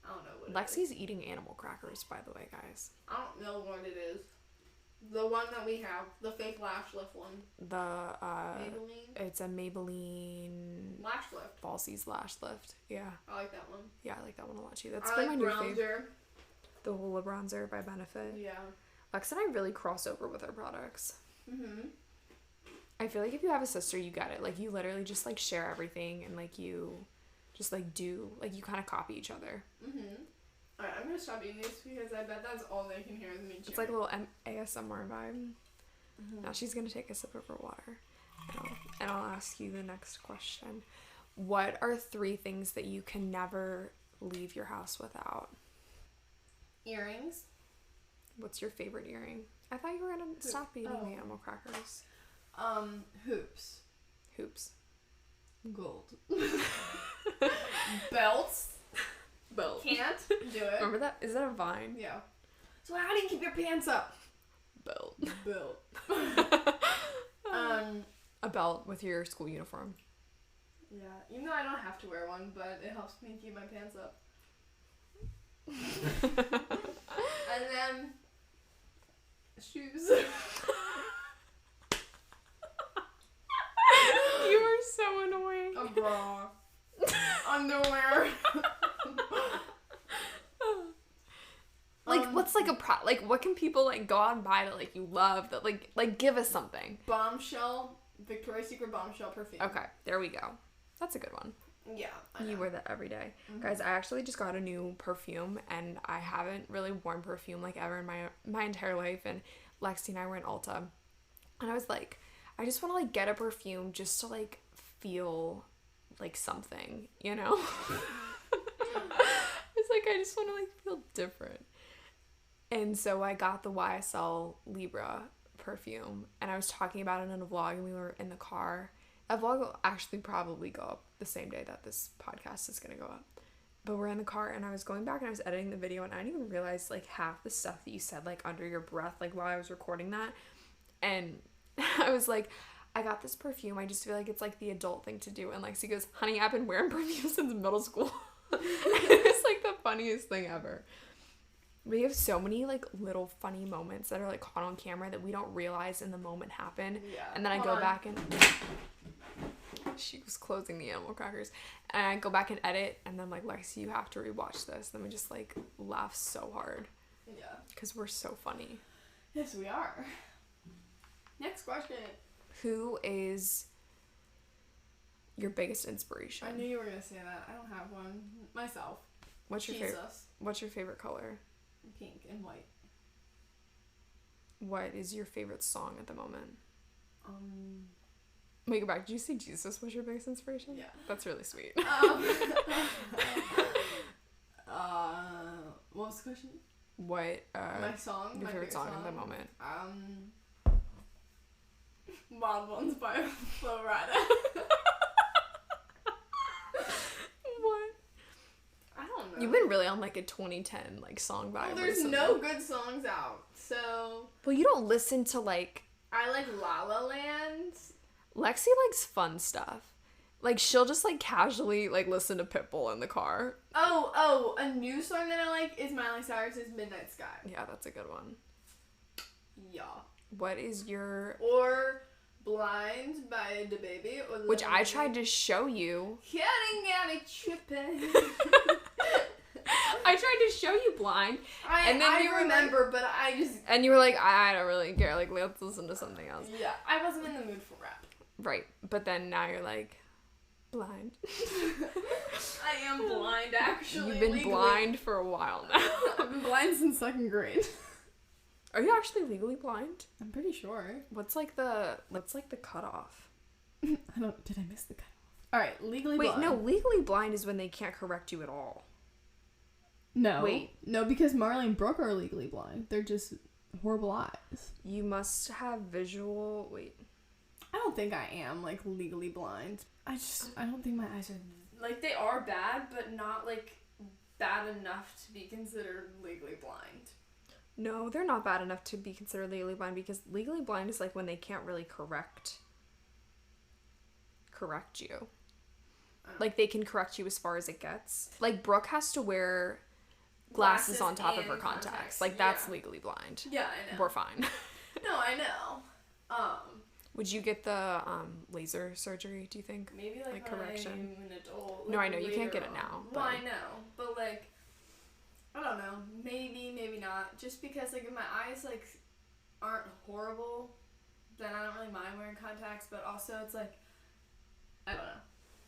I don't know what Lexie's eating animal crackers, by the way, guys. I don't know what it is. The one that we have, the fake lash lift one. The Maybelline? It's a Maybelline Lash lift. Falsies Lash Lift. Yeah. I like that one. Yeah, I like that one a lot too. That's I been like my new bronzer. favorite. The Hoola Bronzer by Benefit. Yeah. Lex and I really cross over with our products. Mhm. I feel like if you have a sister, you get it. Like, you literally just, like, share everything, and, like, you just, like, do, like, you kind of copy each other. Mhm. Alright, I'm gonna stop eating these because I bet that's all they can hear is me chewing. It's like a little ASMR vibe. Now she's gonna take a sip of her water. And I'll ask you the next question. What are 3 things that you can never leave your house without? Earrings. What's your favorite earring? I thought you were gonna stop eating the animal crackers. Hoops. Hoops. Gold. Belts. Belt. Can't do it. Remember that? Is that a Vine? Yeah. So how do you keep your pants up? Belt. Belt. A belt with your school uniform. Yeah, even though I don't have to wear one, but it helps me keep my pants up. And then shoes. You are so annoying. A bra. Underwear. Like, what's like a like, what can people like go out and buy that like you love, that like give us something? Bombshell. Victoria's Secret Bombshell perfume. Okay, there we go. That's a good one. Yeah. I know. You wear that every day. Guys, I actually just got a new perfume, and I haven't really worn perfume like ever in my entire life. And Lexie and I were in Ulta, and I was like, I just want to like get a perfume just to like feel like something, you know? It's like, I just want to like feel different. And so I got the YSL Libra perfume, and I was talking about it in a vlog, and we were in the car. That vlog will actually probably go up the same day that this podcast is gonna go up. But we're in the car, and I was going back and I was editing the video, and I didn't even realize like half the stuff that you said like under your breath like while I was recording that. And I was like, I got this perfume, I just feel like it's like the adult thing to do. And Lexie goes, honey, I've been wearing perfume since middle school. It's like the funniest thing ever. We have so many like little funny moments that are like caught on camera that we don't realize in the moment happen. Yeah. And then I go back and she was closing the animal crackers, and I go back and edit, and then like, Lexie, you have to rewatch this. Then we just like laugh so hard. Yeah. Because we're so funny. Yes, we are. Next question. Who is your biggest inspiration? I knew you were gonna say that. I don't have one. Myself. What's your favorite? Jesus. What's your favorite color? Pink and white. What is your favorite song at the moment? Wait, go back. Did you say Jesus was your biggest inspiration? Yeah. That's really sweet. What was the question? What My song? your My favorite song at the moment? Wild Ones by Flo Rida. What? I don't know. You've been really on like a 2010 like song vibe. Well, there's recently. no good songs out, so Well, you don't listen to like. I like La La Land. Lexie likes fun stuff. Like, she'll just like casually like listen to Pitbull in the car. Oh, a new song that I like is Miley Cyrus's Midnight Sky. Yeah, that's a good one. Yeah. What is your? Or Blind by DaBaby. Or Which I tried to show you. Getting out of tripping. I tried to show you Blind, and then you were remember, but I just and you were like, I don't really care. Like, let's listen to something else. yeah, I wasn't in the mood for rap. Right, but then now you're like, Blind. I am blind, actually. You've been legally. blind for a while now. I've been blind since 2nd grade. Are you actually legally blind? I'm pretty sure. What's like the cutoff? Did I miss the cutoff? All right, legally Wait, blind. no, legally blind is when they can't correct you at all. No. Wait. No, because Marley and Brooke are legally blind. They're just horrible eyes. You must have visual. Wait. I don't think I am, like, legally blind. I don't think my eyes are... Like, they are bad, but not, like, bad enough to be considered legally blind. No, they're not bad enough to be considered legally blind, because legally blind is like when they can't really correct you. Like, they can correct you as far as it gets. Like, Brooke has to wear glasses on top of her contacts. Like, that's legally blind. Yeah, I know. We're fine. No, I know. Would you get the laser surgery, do you think? Maybe like when correction? I'm an adult. No, like, I know, you can't get it on. now. Well, I know, but like, I don't know. Maybe not. Just because like if my eyes like aren't horrible, then I don't really mind wearing contacts. But also it's like, I don't know.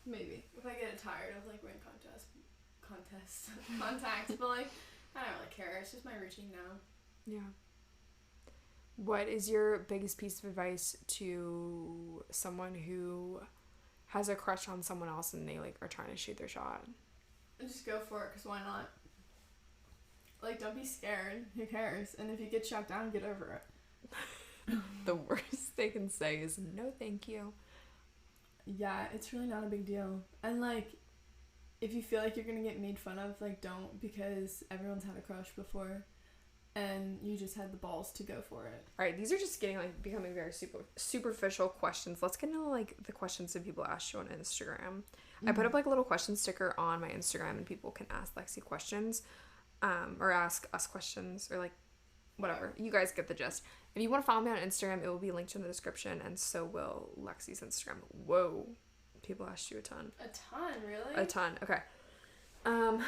Maybe if I get tired of like wearing contacts, but like I don't really care. It's just my routine now. Yeah. What is your biggest piece of advice to someone who has a crush on someone else and they like are trying to shoot their shot? Just go for it, cause why not? Like, don't be scared. Who cares? And if you get shot down, get over it. The worst they can say is no, thank you. Yeah, it's really not a big deal. And like, if you feel like you're gonna get made fun of, like, don't, because everyone's had a crush before. And you just had the balls to go for it. All right, these are just becoming very superficial questions. Let's get into like the questions that people ask you on Instagram. I put up like a little question sticker on my Instagram, and people can ask Lexie questions, or ask us questions, or like whatever. You guys get the gist. If you want to follow me on Instagram, it will be linked in the description, and so will Lexie's Instagram. Whoa, people asked you a ton. A ton, really? A ton. Okay. A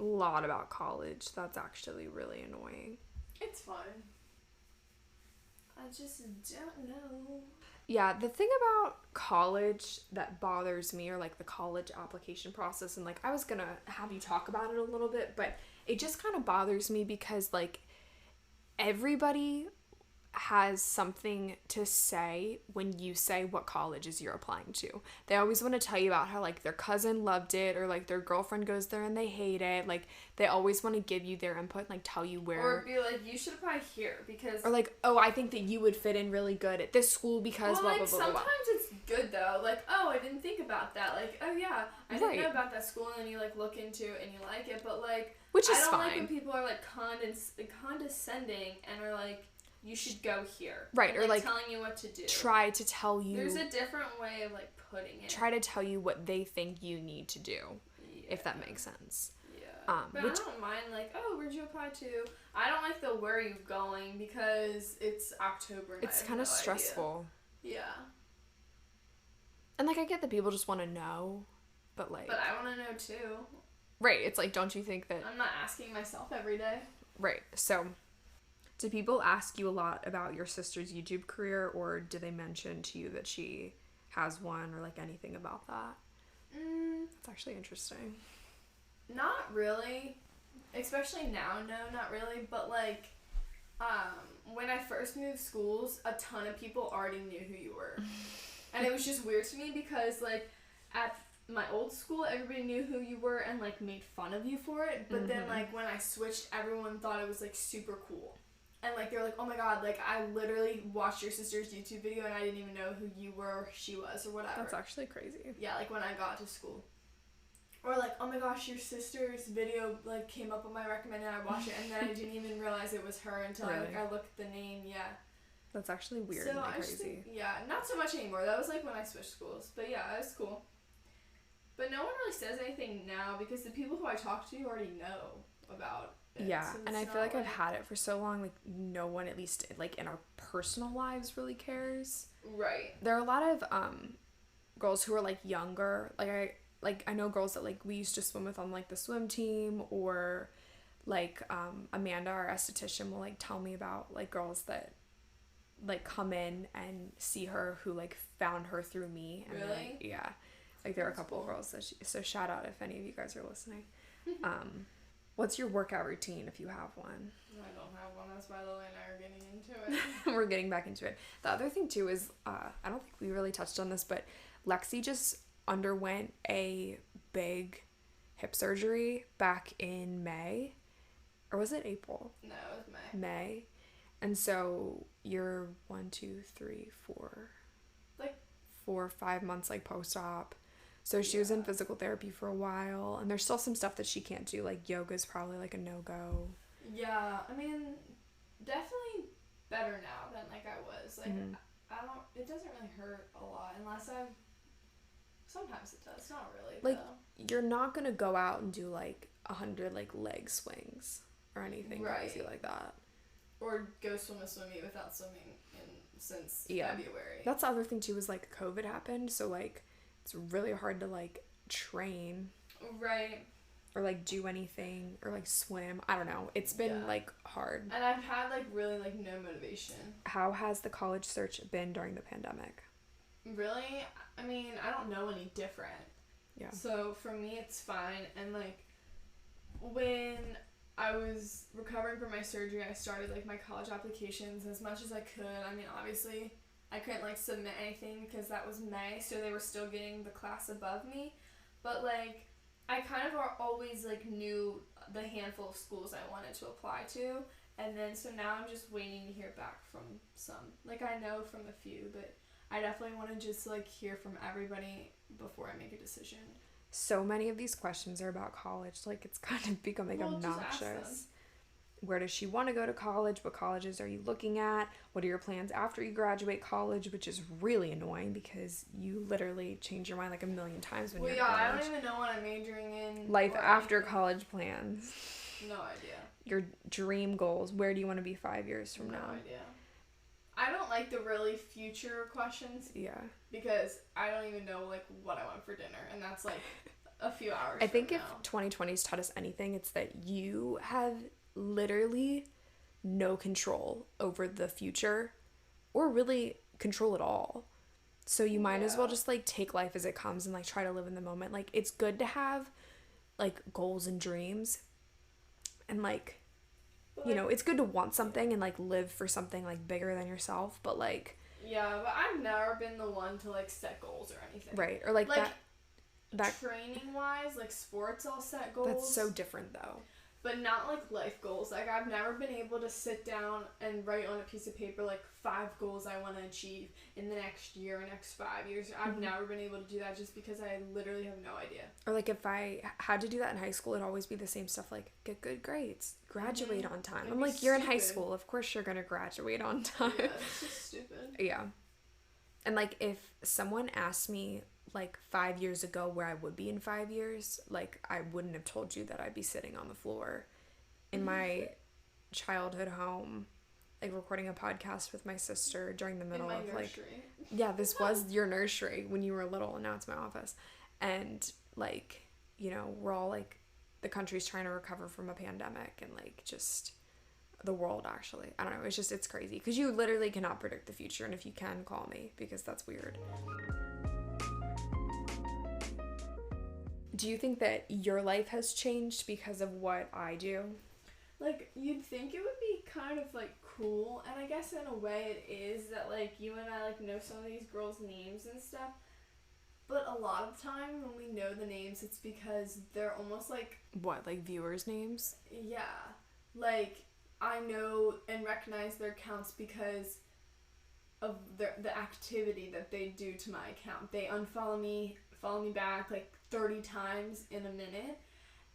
lot about college. That's actually really annoying. It's fine. I just don't know. Yeah, the thing about college that bothers me, or like the college application process, and like I was gonna have you talk about it a little bit, but it just kind of bothers me because like everybody has something to say when you say what colleges you're applying to. They always want to tell you about how like their cousin loved it, or like their girlfriend goes there and they hate it. Like they always want to give you their input and like tell you where, or be like, you should apply here because, or like, oh, I think that you would fit in really good at this school because well, blah, like blah, blah, blah, blah. sometimes it's good though. Like, oh, I didn't think about that. Like, oh yeah, I didn't know about that school, and then you like look into it and you like it. But like, which is I don't fine. like when people are like condescending and are like, you should go here. Right, and, or like telling you what to do. Try to tell you. There's a different way of like putting it. Try to tell you what they think you need to do, if that makes sense. Yeah. But I don't mind like, oh, where'd you apply to? I don't like the where are you going because it's October. And it's kind of stressful. Idea. Yeah. And like I get that people just want to know, but like. But I want to know too. Right. It's like, don't you think that? I'm not asking myself every day. Right. So. Do people ask you a lot about your sister's YouTube career, or do they mention to you that she has one, or like anything about that? That's actually interesting. Not really. Especially now, no, not really. But like, when I first moved schools, a ton of people already knew who you were. And it was just weird to me because like, at my old school, everybody knew who you were and like made fun of you for it. But then like, when I switched, everyone thought it was like super cool. And, like, they're like, oh, my God, like, I literally watched your sister's YouTube video and I didn't even know who you were or she was or whatever. That's actually crazy. Yeah, like, when I got to school. Or, like, oh, my gosh, your sister's video, like, came up on my recommended and I watched it and then I didn't even realize it was her until really? I looked at the name, yeah. That's actually weird so and like, I crazy. Think, yeah, not so much anymore. That was, like, when I switched schools. But, yeah, it was cool. But no one really says anything now because the people who I talk to already know about it. Yeah, so and I feel like I've had it for so long, like, no one, at least, like, in our personal lives really cares. Right. There are a lot of, girls who are, like, younger. I know girls that, like, we used to swim with on, like, the swim team, or, like, Amanda, our esthetician, will, like, tell me about, like, girls that, like, come in and see her who, like, found her through me. And really? Like, yeah. Like, there are a couple of girls that so shout out if any of you guys are listening. What's your workout routine if you have one? I don't have one. That's why Lily and I are getting into it. We're getting back into it. The other thing too is, I don't think we really touched on this, but Lexie just underwent a big hip surgery back in May. Or was it April? No, it was May. May. And so you're 4 or 5 months like post-op. So she was in physical therapy for a while, and there's still some stuff that she can't do, like yoga's probably like a no-go. Yeah, I mean, definitely better now than like I was. Like, it doesn't really hurt a lot unless sometimes it does, not really like, though. You're not gonna go out and do like 100 like leg swings. or anything Right. crazy like that. Or go swim a swim meet without swimming since Yeah. February. That's the other thing too, is like COVID happened, so like it's really hard to like train Right. or like do anything or like swim. I don't know. It's been like hard. And I've had like really like no motivation. How has the college search been during the pandemic? Really? I mean, I don't know any different. Yeah. So for me, it's fine. And like when I was recovering from my surgery, I started like my college applications as much as I could. I mean, obviously, I couldn't like submit anything because that was May, so they were still getting the class above me. But like, I kind of always like knew the handful of schools I wanted to apply to, and then so now I'm just waiting to hear back from some. Like I know from a few, but I definitely want to just like hear from everybody before I make a decision. So many of these questions are about college. Like, it's kind of becoming obnoxious. Where does she want to go to college? What colleges are you looking at? What are your plans after you graduate college? Which is really annoying because you literally change your mind like a million times when you're in college. I don't even know what I'm majoring in. Life after college plans. No idea. Your dream goals. Where do you want to be 5 years from now? No idea. I don't like the really future questions. Yeah. Because I don't even know like what I want for dinner, and that's like a few hours. I think if 2020's taught us anything, it's that you have literally no control over the future, or really control at all. So you might as well just like take life as it comes and like try to live in the moment. Like, it's good to have like goals and dreams, and like, you know, it's good to want something and like live for something like bigger than yourself, but like, yeah, but I've never been the one to like set goals or anything. Right, or like that training wise, like sports, I'll set goals. That's so different though. But not like life goals. Like I've never been able to sit down and write on a piece of paper like 5 goals I want to achieve in the next year or next 5 years. I've never been able to do that just because I literally have no idea. Or like if I had to do that in high school, it'd always be the same stuff like get good grades, graduate on time. I'm like, you're in high school, of course you're gonna graduate on time. Yeah, it's just stupid. Yeah. And like if someone asked me like 5 years ago where I would be in 5 years, like I wouldn't have told you that I'd be sitting on the floor in my childhood home, like recording a podcast with my sister during the middle of like, yeah, this was your nursery when you were little, and now it's my office. And like, you know, we're all like, the country's trying to recover from a pandemic, and like just the world, actually, I don't know, it's crazy because you literally cannot predict the future. And if you can, call me, because that's weird. Do you think that your life has changed because of what I do? Like, you'd think it would be kind of, like, cool, and I guess in a way it is, that, like, you and I, like, know some of these girls' names and stuff, but a lot of time when we know the names, it's because they're almost, like... What, like viewers' names? Yeah. Like, I know and recognize their accounts because of the activity that they do to my account. They unfollow me, follow me back, like, 30 times in a minute,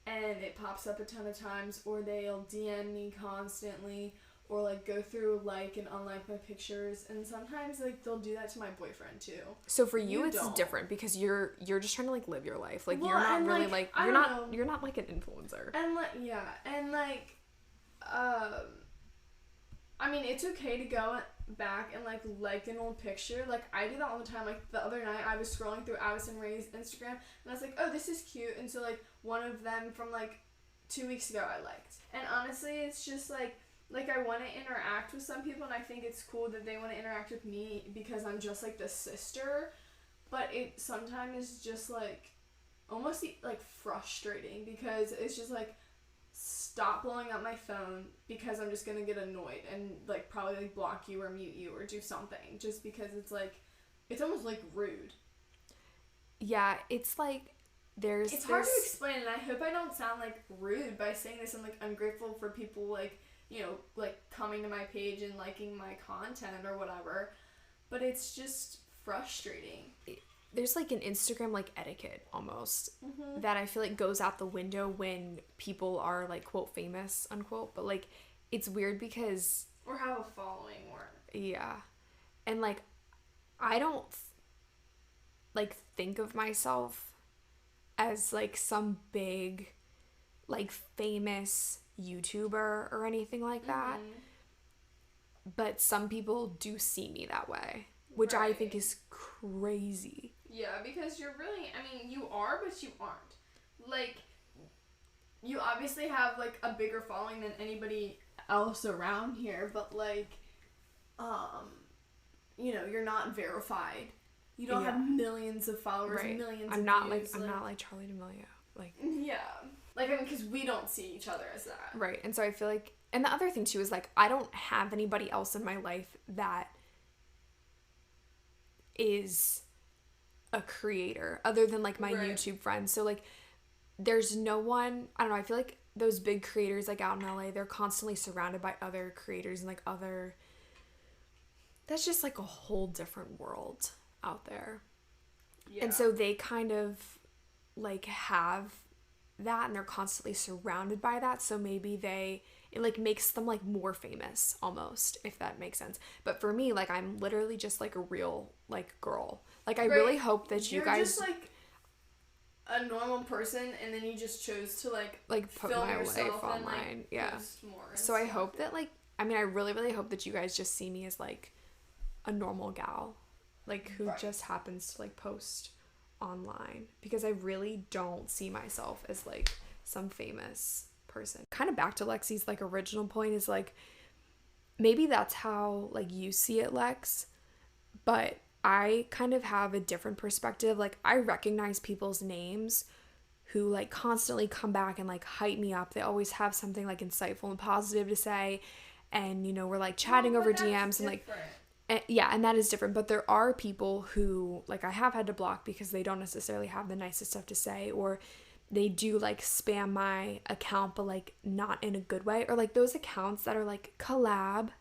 and it pops up a ton of times, or they'll DM me constantly, or like go through like and unlike my pictures, and sometimes like they'll do that to my boyfriend too. So for you it's different because you're just trying to like live your life. Like, well, you're not really like you're not like an influencer. And like I mean, it's okay to go back and like an old picture. Like I do that all the time. Like the other night I was scrolling through Addison Ray's Instagram and I was like, oh, this is cute, and so like one of them from like 2 weeks ago I liked. And honestly, it's just like I want to interact with some people, and I think it's cool that they want to interact with me because I'm just like the sister, but it sometimes is just like almost like frustrating because it's just like, stop blowing up my phone because I'm just gonna get annoyed and like probably like block you or mute you or do something just because it's like, it's almost like rude. Yeah, it's like it's hard to explain, and I hope I don't sound like rude by saying this. I'm like, I'm grateful for people like, you know, like coming to my page and liking my content or whatever, but it's just frustrating. There's like an Instagram like etiquette almost that I feel like goes out the window when people are like quote famous unquote, but like it's weird because or have a following or yeah, and like I don't like think of myself as like some big like famous YouTuber or anything like that. But some people do see me that way, which I think is crazy. Yeah, because you're really, I mean, you are, but you aren't. Like, you obviously have, like, a bigger following than anybody else around here, but, like, you know, you're not verified. You don't have millions of followers, millions of views. I'm not like Charlie D'Amelio. Like, yeah. Like, I mean, because we don't see each other as that. Right, and so I feel like, and the other thing, too, is, like, I don't have anybody else in my life that is a creator other than, like, my YouTube friends. So, like, there's no one, I don't know, I feel like those big creators, like, out in LA, they're constantly surrounded by other creators and, like, other, that's just, like, a whole different world out there. Yeah. And so they kind of, like, have that, and they're constantly surrounded by that, so maybe it, like, makes them, like, more famous, almost, if that makes sense. But for me, like, I'm literally just, like, a real, like, girl. Like, I really hope that you guys... You're just, like, a normal person, and then you just chose to, like put my life online. Yeah. So I hope that, like, I mean, I really, really hope that you guys just see me as, like, a normal gal, like, who just happens to, like, post online, because I really don't see myself as, like, some famous person. Kind of back to Lexie's, like, original point is, like, maybe that's how, like, you see it, Lex, but I kind of have a different perspective. Like, I recognize people's names who, like, constantly come back and, like, hype me up. They always have something, like, insightful and positive to say, and, you know, we're, like, chatting over DMs and, like, and that is different. But there are people who, like, I have had to block because they don't necessarily have the nicest stuff to say, or they do, like, spam my account, but, like, not in a good way, or, like, those accounts that are, like, collab,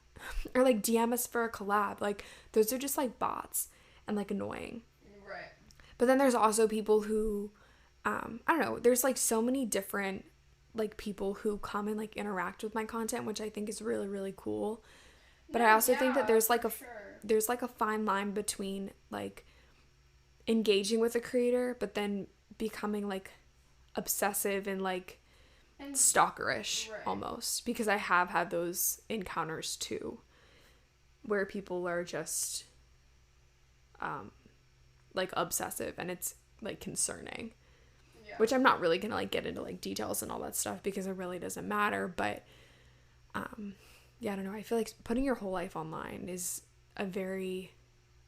or, like, DM us for a collab, like, those are just, like, bots and, like, annoying. Right. But then there's also people who, I don't know, there's, like, so many different, like, people who come and, like, interact with my content, which I think is really, really cool. But I also think that there's, like, there's, like, a fine line between, like, engaging with a creator, but then becoming, like, obsessive and, like, stalkerish almost, because I have had those encounters too, where people are just like, obsessive, and it's, like, concerning, which I'm not really gonna, like, get into, like, details and all that stuff, because it really doesn't matter. But yeah, I don't know, I feel like putting your whole life online is a very,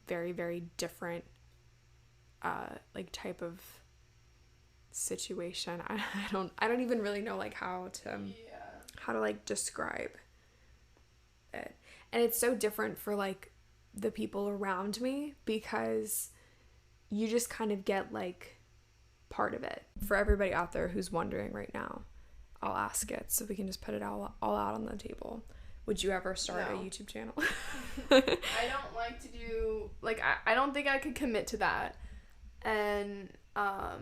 very, very different like, type of situation. I don't even really know, like, how to like, describe it. And it's so different for, like, the people around me, because you just kind of get, like, part of it. For everybody out there who's wondering right now, I'll ask it so we can just put it all out on the table. Would you ever start a YouTube channel? I don't like to do, like, I don't think I could commit to that. And I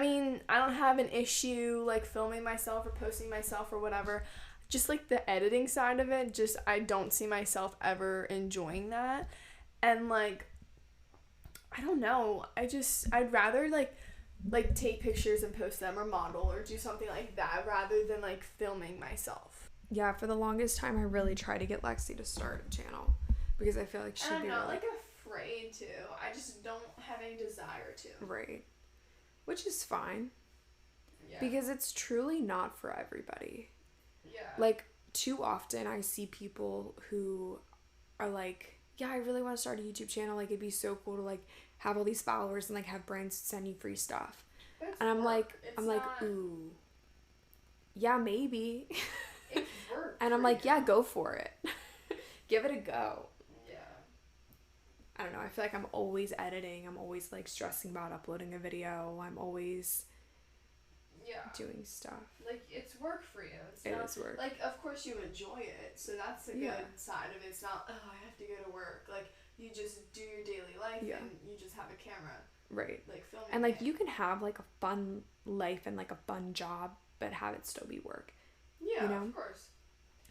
mean, I don't have an issue, like, filming myself or posting myself or whatever. Just, like, the editing side of it, just, I don't see myself ever enjoying that. And, like, I don't know. I'd rather, like, take pictures and post them, or model, or do something like that, rather than, like, filming myself. Yeah, for the longest time, I really tried to get Lexie to start a channel, because I feel like she'd be, like, afraid to. I just don't have any desire to. Right. Which is fine. Yeah. Because it's truly not for everybody. Yeah. Like, too often I see people who are like, yeah, I really want to start a YouTube channel. Like, it'd be so cool to, like, have all these followers and, like, have brands send you free stuff. And I'm like, ooh, yeah, maybe. It's work. And I'm like, yeah, go for it. Give it a go. Yeah. I don't know. I feel like I'm always editing. I'm always, like, stressing about uploading a video. I'm always doing stuff. Like, it's work for you. It is work. Like, of course you enjoy it, so that's the good side of it. It's not, oh, I have to go to work. Like, you just do your daily life, and you just have a camera. Right. Like, filming. And, like, you can have, like, a fun life and, like, a fun job, but have it still be work. Yeah, you know? Of course.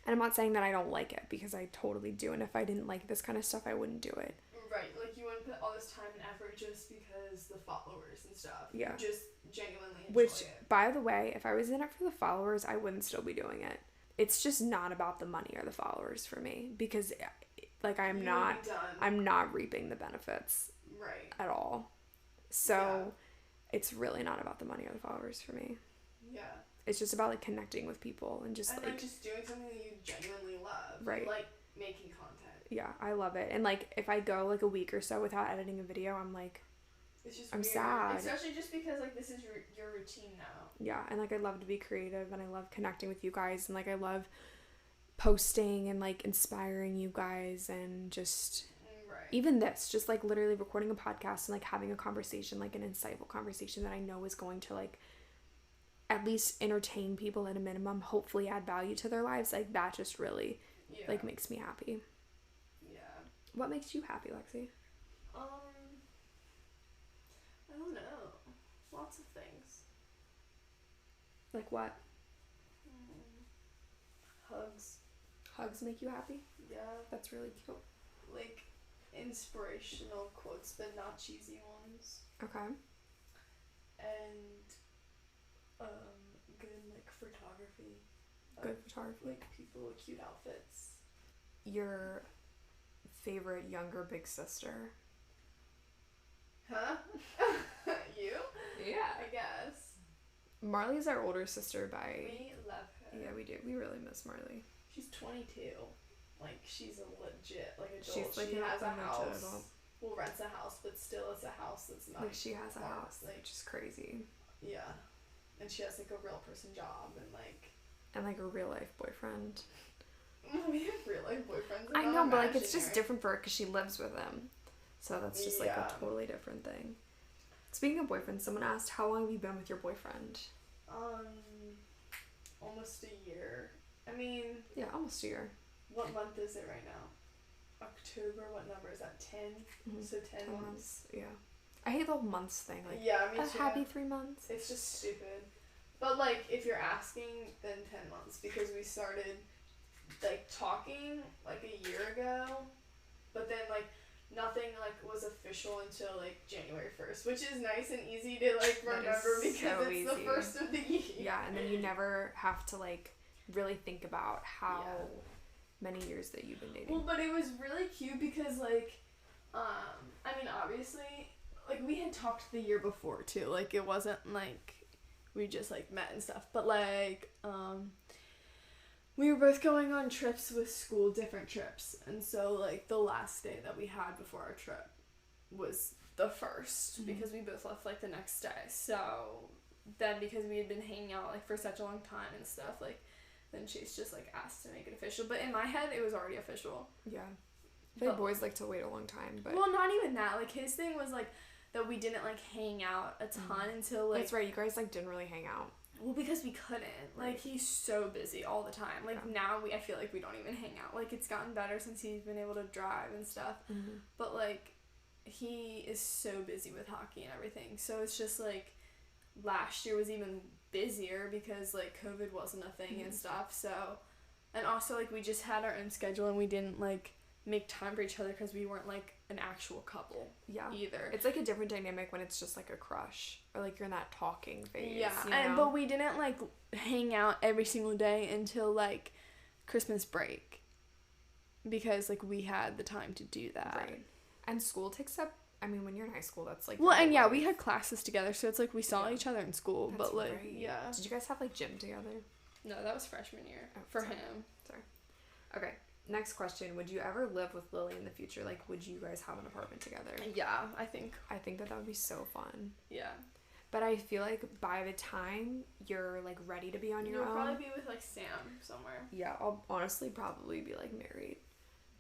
And I'm not saying that I don't like it, because I totally do. And if I didn't like this kind of stuff, I wouldn't do it. Right. Like, you wouldn't put all this time and effort just because the followers and stuff. Yeah. You genuinely enjoy Which, it. by the way, if I was in it for the followers, I wouldn't still be doing it. It's just not about the money or the followers for me, because like I'm not reaping the benefits right at all. So it's really not about the money or the followers for me. Yeah. It's just about like connecting with people and just like just doing something that you genuinely love. Right. Like making content. Yeah, I love it. And like if I go like a week or so without editing a video, I'm like, it's just I'm weird. sad. Especially just because like this is your routine now. Yeah, and like I love to be creative and I love connecting with you guys and like I love posting and like inspiring you guys and just even this, just like literally recording a podcast and like having a conversation, like an insightful conversation that I know is going to like at least entertain people at a minimum, hopefully add value to their lives. Like that just really like makes me happy. Yeah. What makes you happy, Lexie? I don't know. Lots of things. Like what? Hugs. Hugs make you happy? Yeah. That's really cute. Like inspirational quotes, but not cheesy ones. Okay. And good like photography. Good photography. Like people with cute outfits. Your favorite younger big sister? Huh? You? Yeah. I guess. Marley's our older sister by... We love her. Yeah, we do. We really miss Marley. She's 22. Like, she's a legit, like, adult. She's like she has a house. adult. Well, rents a house, but still it's a house that's not... Like, she has a ours. house, Like, which is crazy. yeah. And she has, like, a real person job and, like... And, like, a real-life boyfriend. We have real-life boyfriends. I know, but, like, it's just different for her because she lives with him. So that's just, like, a totally different thing. Speaking of boyfriends, someone asked, how long have you been with your boyfriend? Almost a year. I mean... Yeah, almost a year. What month is it right now? October? What number is that? 10? Mm-hmm. So 10 months. Yeah. I hate the whole months thing. Like, yeah, me too. Happy 3 months. It's just stupid. But, like, if you're asking, then 10 months. Because we started, like, talking, like, a year ago. But then, like, nothing, like, was official until, like, January 1st. Which is nice and easy to, like, remember because so it's easy. the first of the year. Yeah, and then you never have to, like, really think about how many years that you've been dating. Well, but it was really cute because, like, I mean, obviously, like, we had talked the year before, too. Like, it wasn't, like, we just, like, met and stuff. But, like, we were both going on trips with school, different trips. And so, like, the last day that we had before our trip was the first. Mm-hmm. Because we both left, like, the next day. So, then because we had been hanging out, like, for such a long time and stuff, like, then Chase just, like, asked to make it official. But in my head, it was already official. Yeah. I feel like boys like to wait a long time, but... Well, not even that. Like, his thing was, like, that we didn't, like, hang out a ton until, like... That's right. You guys, like, didn't really hang out. Well, because we couldn't. Right. Like, he's so busy all the time. Like, now I feel like we don't even hang out. Like, it's gotten better since he's been able to drive and stuff. Mm-hmm. But, like, he is so busy with hockey and everything. So, it's just, like, last year was even busier because, like, COVID wasn't a thing and stuff. So, and also, like, we just had our own schedule and we didn't, like, make time for each other because we weren't, like, an actual couple either. It's, like, a different dynamic when it's just, like, a crush or, like, you're in that talking phase. Yeah, you know? but we didn't, like, hang out every single day until, like, Christmas break because, like, we had the time to do that. Right. And school takes up, I mean, when you're in high school, that's, like... Well, and yeah, we had classes together, so it's, like, we saw each other in school, that's but, like, right. yeah. Did you guys have, like, gym together? No, that was freshman year for him. Sorry. Okay. Next question. Would you ever live with Lily in the future? Like, would you guys have an apartment together? Yeah, I think that would be so fun. Yeah. But I feel like by the time you're, like, ready to be on your own... You'll probably be with, like, Sam somewhere. Yeah, I'll honestly probably be, like, married.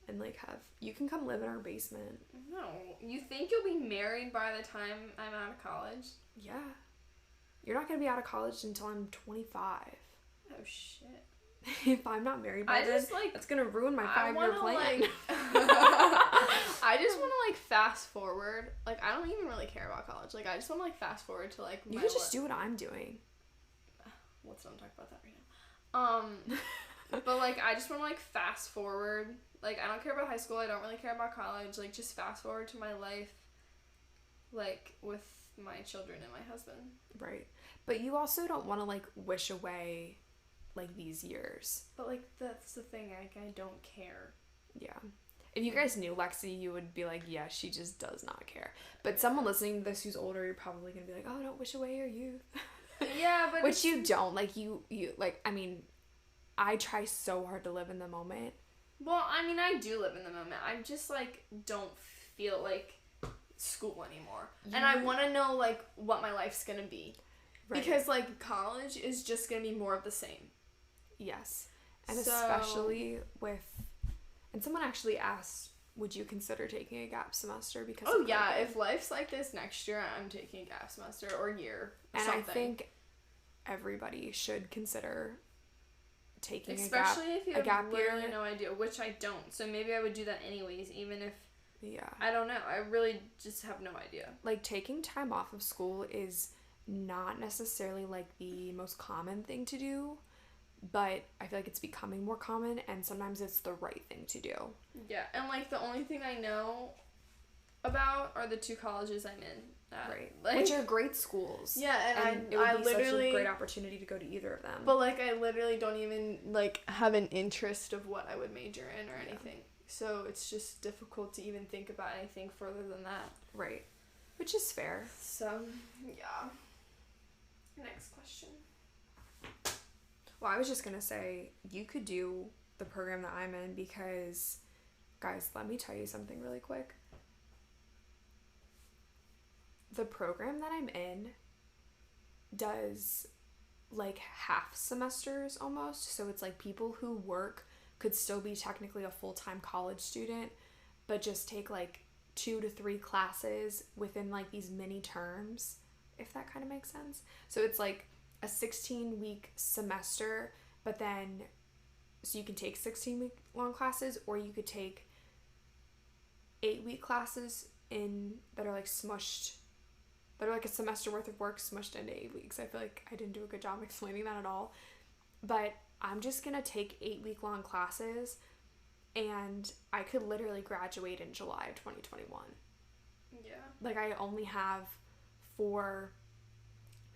And, like, you can come live in our basement. No. You think you'll be married by the time I'm out of college? Yeah. You're not going to be out of college until I'm 25. Oh, shit. If I'm not married by then, like, that's going to ruin my 5-year plan. Like, I just want to, like, fast forward. Like, I don't even really care about college. Like, I just want to, like, fast forward to, like, you could just do what I'm doing. Let's not talk about that right now. But, like, I just want to, like, fast forward. Like, I don't care about high school. I don't really care about college. Like, just fast forward to my life, like, with my children and my husband. Right. But you also don't want to, like, wish away, like, these years. But, like, that's the thing. Like, I don't care. Yeah. If you guys knew Lexie, you would be like, yeah, she just does not care. But someone listening to this who's older, you're probably going to be like, oh, don't wish away your youth. Yeah, but... Which you don't. Like, you, like, I mean, I try so hard to live in the moment. Well, I mean, I do live in the moment. I just, like, don't feel like school anymore. And I want to know, like, what my life's going to be. Right. Because, like, college is just going to be more of the same. Yes. And especially with... And someone actually asked, would you consider taking a gap semester because of COVID? If life's like this next year, I'm taking a gap semester or year or something. I think everybody should consider taking especially if you have gap literally year. No idea, which I don't. So maybe I would do that anyways, even if... Yeah. I don't know. I really just have no idea. Like, taking time off of school is not necessarily, like, the most common thing to do. But I feel like it's becoming more common, and sometimes it's the right thing to do. Yeah, and, like, the only thing I know about are the 2 colleges I'm in. Right. Like, which are great schools. Yeah, and it would be such a great opportunity to go to either of them. But, like, I literally don't even, like, have an interest of what I would major in or anything. So it's just difficult to even think about anything further than that. Right. Which is fair. So, yeah. Next question. Well, I was just going to say, you could do the program that I'm in because, guys, let me tell you something really quick. The program that I'm in does, like, half semesters almost. So it's like people who work could still be technically a full-time college student, but just take, like, 2 to 3 classes within, like, these mini terms, if that kind of makes sense. So it's, like, a 16-week semester, but then, so you can take 16-week long classes, or you could take 8-week classes that are like smushed, that are like a semester worth of work smushed into 8 weeks. I feel like I didn't do a good job explaining that at all, but I'm just gonna take 8-week long classes, and I could literally graduate in July of 2021. Yeah. Like, I only have 4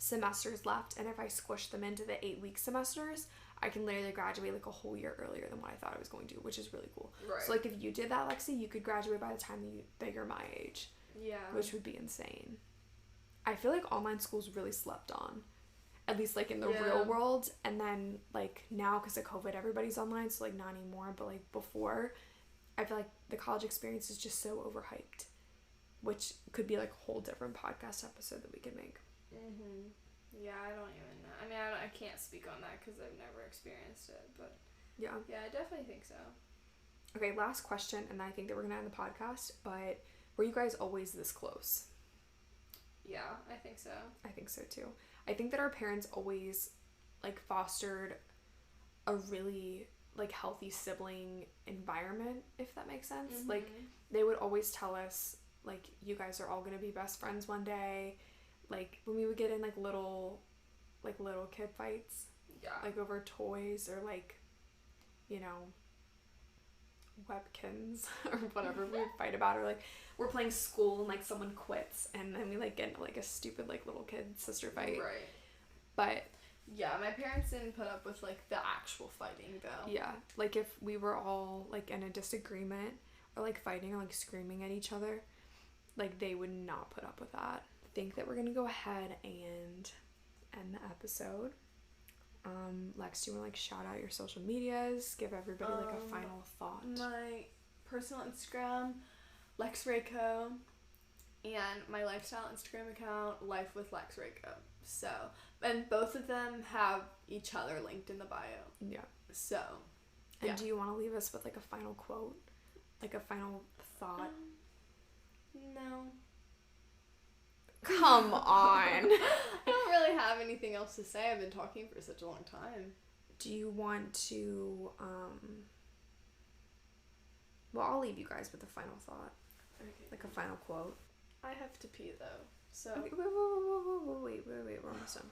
semesters left, and if I squish them into the 8-week semesters, I can literally graduate like a whole year earlier than what I thought I was going to, which is really cool. Right. So, like, if you did that, Lexie, you could graduate by the time that you're my age. Yeah. Which would be insane. I feel like online school's really slept on, at least, like, in the real world. And then, like, now because of COVID, everybody's online, so, like, not anymore, but, like, before, I feel like the college experience is just so overhyped, which could be, like, a whole different podcast episode that we could make. Mhm. Yeah, I don't even know. I mean, I can't speak on that because I've never experienced it, but yeah, I definitely think so. Okay, last question, and I think that we're gonna end the podcast. But were you guys always this close? Yeah, I think so. I think so too. I think that our parents always, like, fostered a really, like, healthy sibling environment, if that makes sense. Mm-hmm. Like, they would always tell us, like, you guys are all gonna be best friends one day. Like, when we would get in, like, little kid fights. Yeah. Like, over toys or, like, you know, Webkins or whatever we would fight about. Or, like, we're playing school and, like, someone quits and then we, like, get into, like, a stupid, like, little kid sister fight. Right. But... yeah, my parents didn't put up with, like, the actual fighting, though. Yeah. Like, if we were all, like, in a disagreement or, like, fighting or, like, screaming at each other, like, they would not put up with that. Think that we're gonna go ahead and end the episode. Lex, do you want to, like, shout out your social medias, give everybody, like, a final thought? My personal Instagram, Lexie Rakow, and my lifestyle Instagram account, Life with Lexie Rakow. So, and both of them have each other linked in the bio. Yeah. So, and do you want to leave us with, like, a final quote, like a final thought? No. Come on. I don't really have anything else to say. I've been talking for such a long time. Do you want to, well, I'll leave you guys with a final thought. Okay. Like a final quote. I have to pee, though, so... Okay, wait, we're almost done.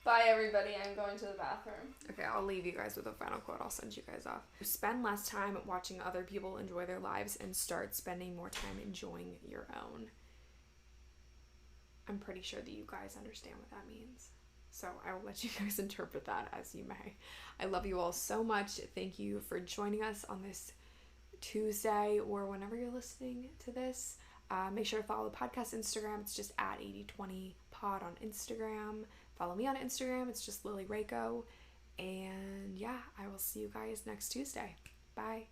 Bye, everybody. I'm going to the bathroom. Okay, I'll leave you guys with a final quote. I'll send you guys off. Spend less time watching other people enjoy their lives and start spending more time enjoying your own. I'm pretty sure that you guys understand what that means. So I will let you guys interpret that as you may. I love you all so much. Thank you for joining us on this Tuesday or whenever you're listening to this. Make sure to follow the podcast Instagram. It's just at 8020pod on Instagram. Follow me on Instagram. It's just Lexie Rakow. And yeah, I will see you guys next Tuesday. Bye.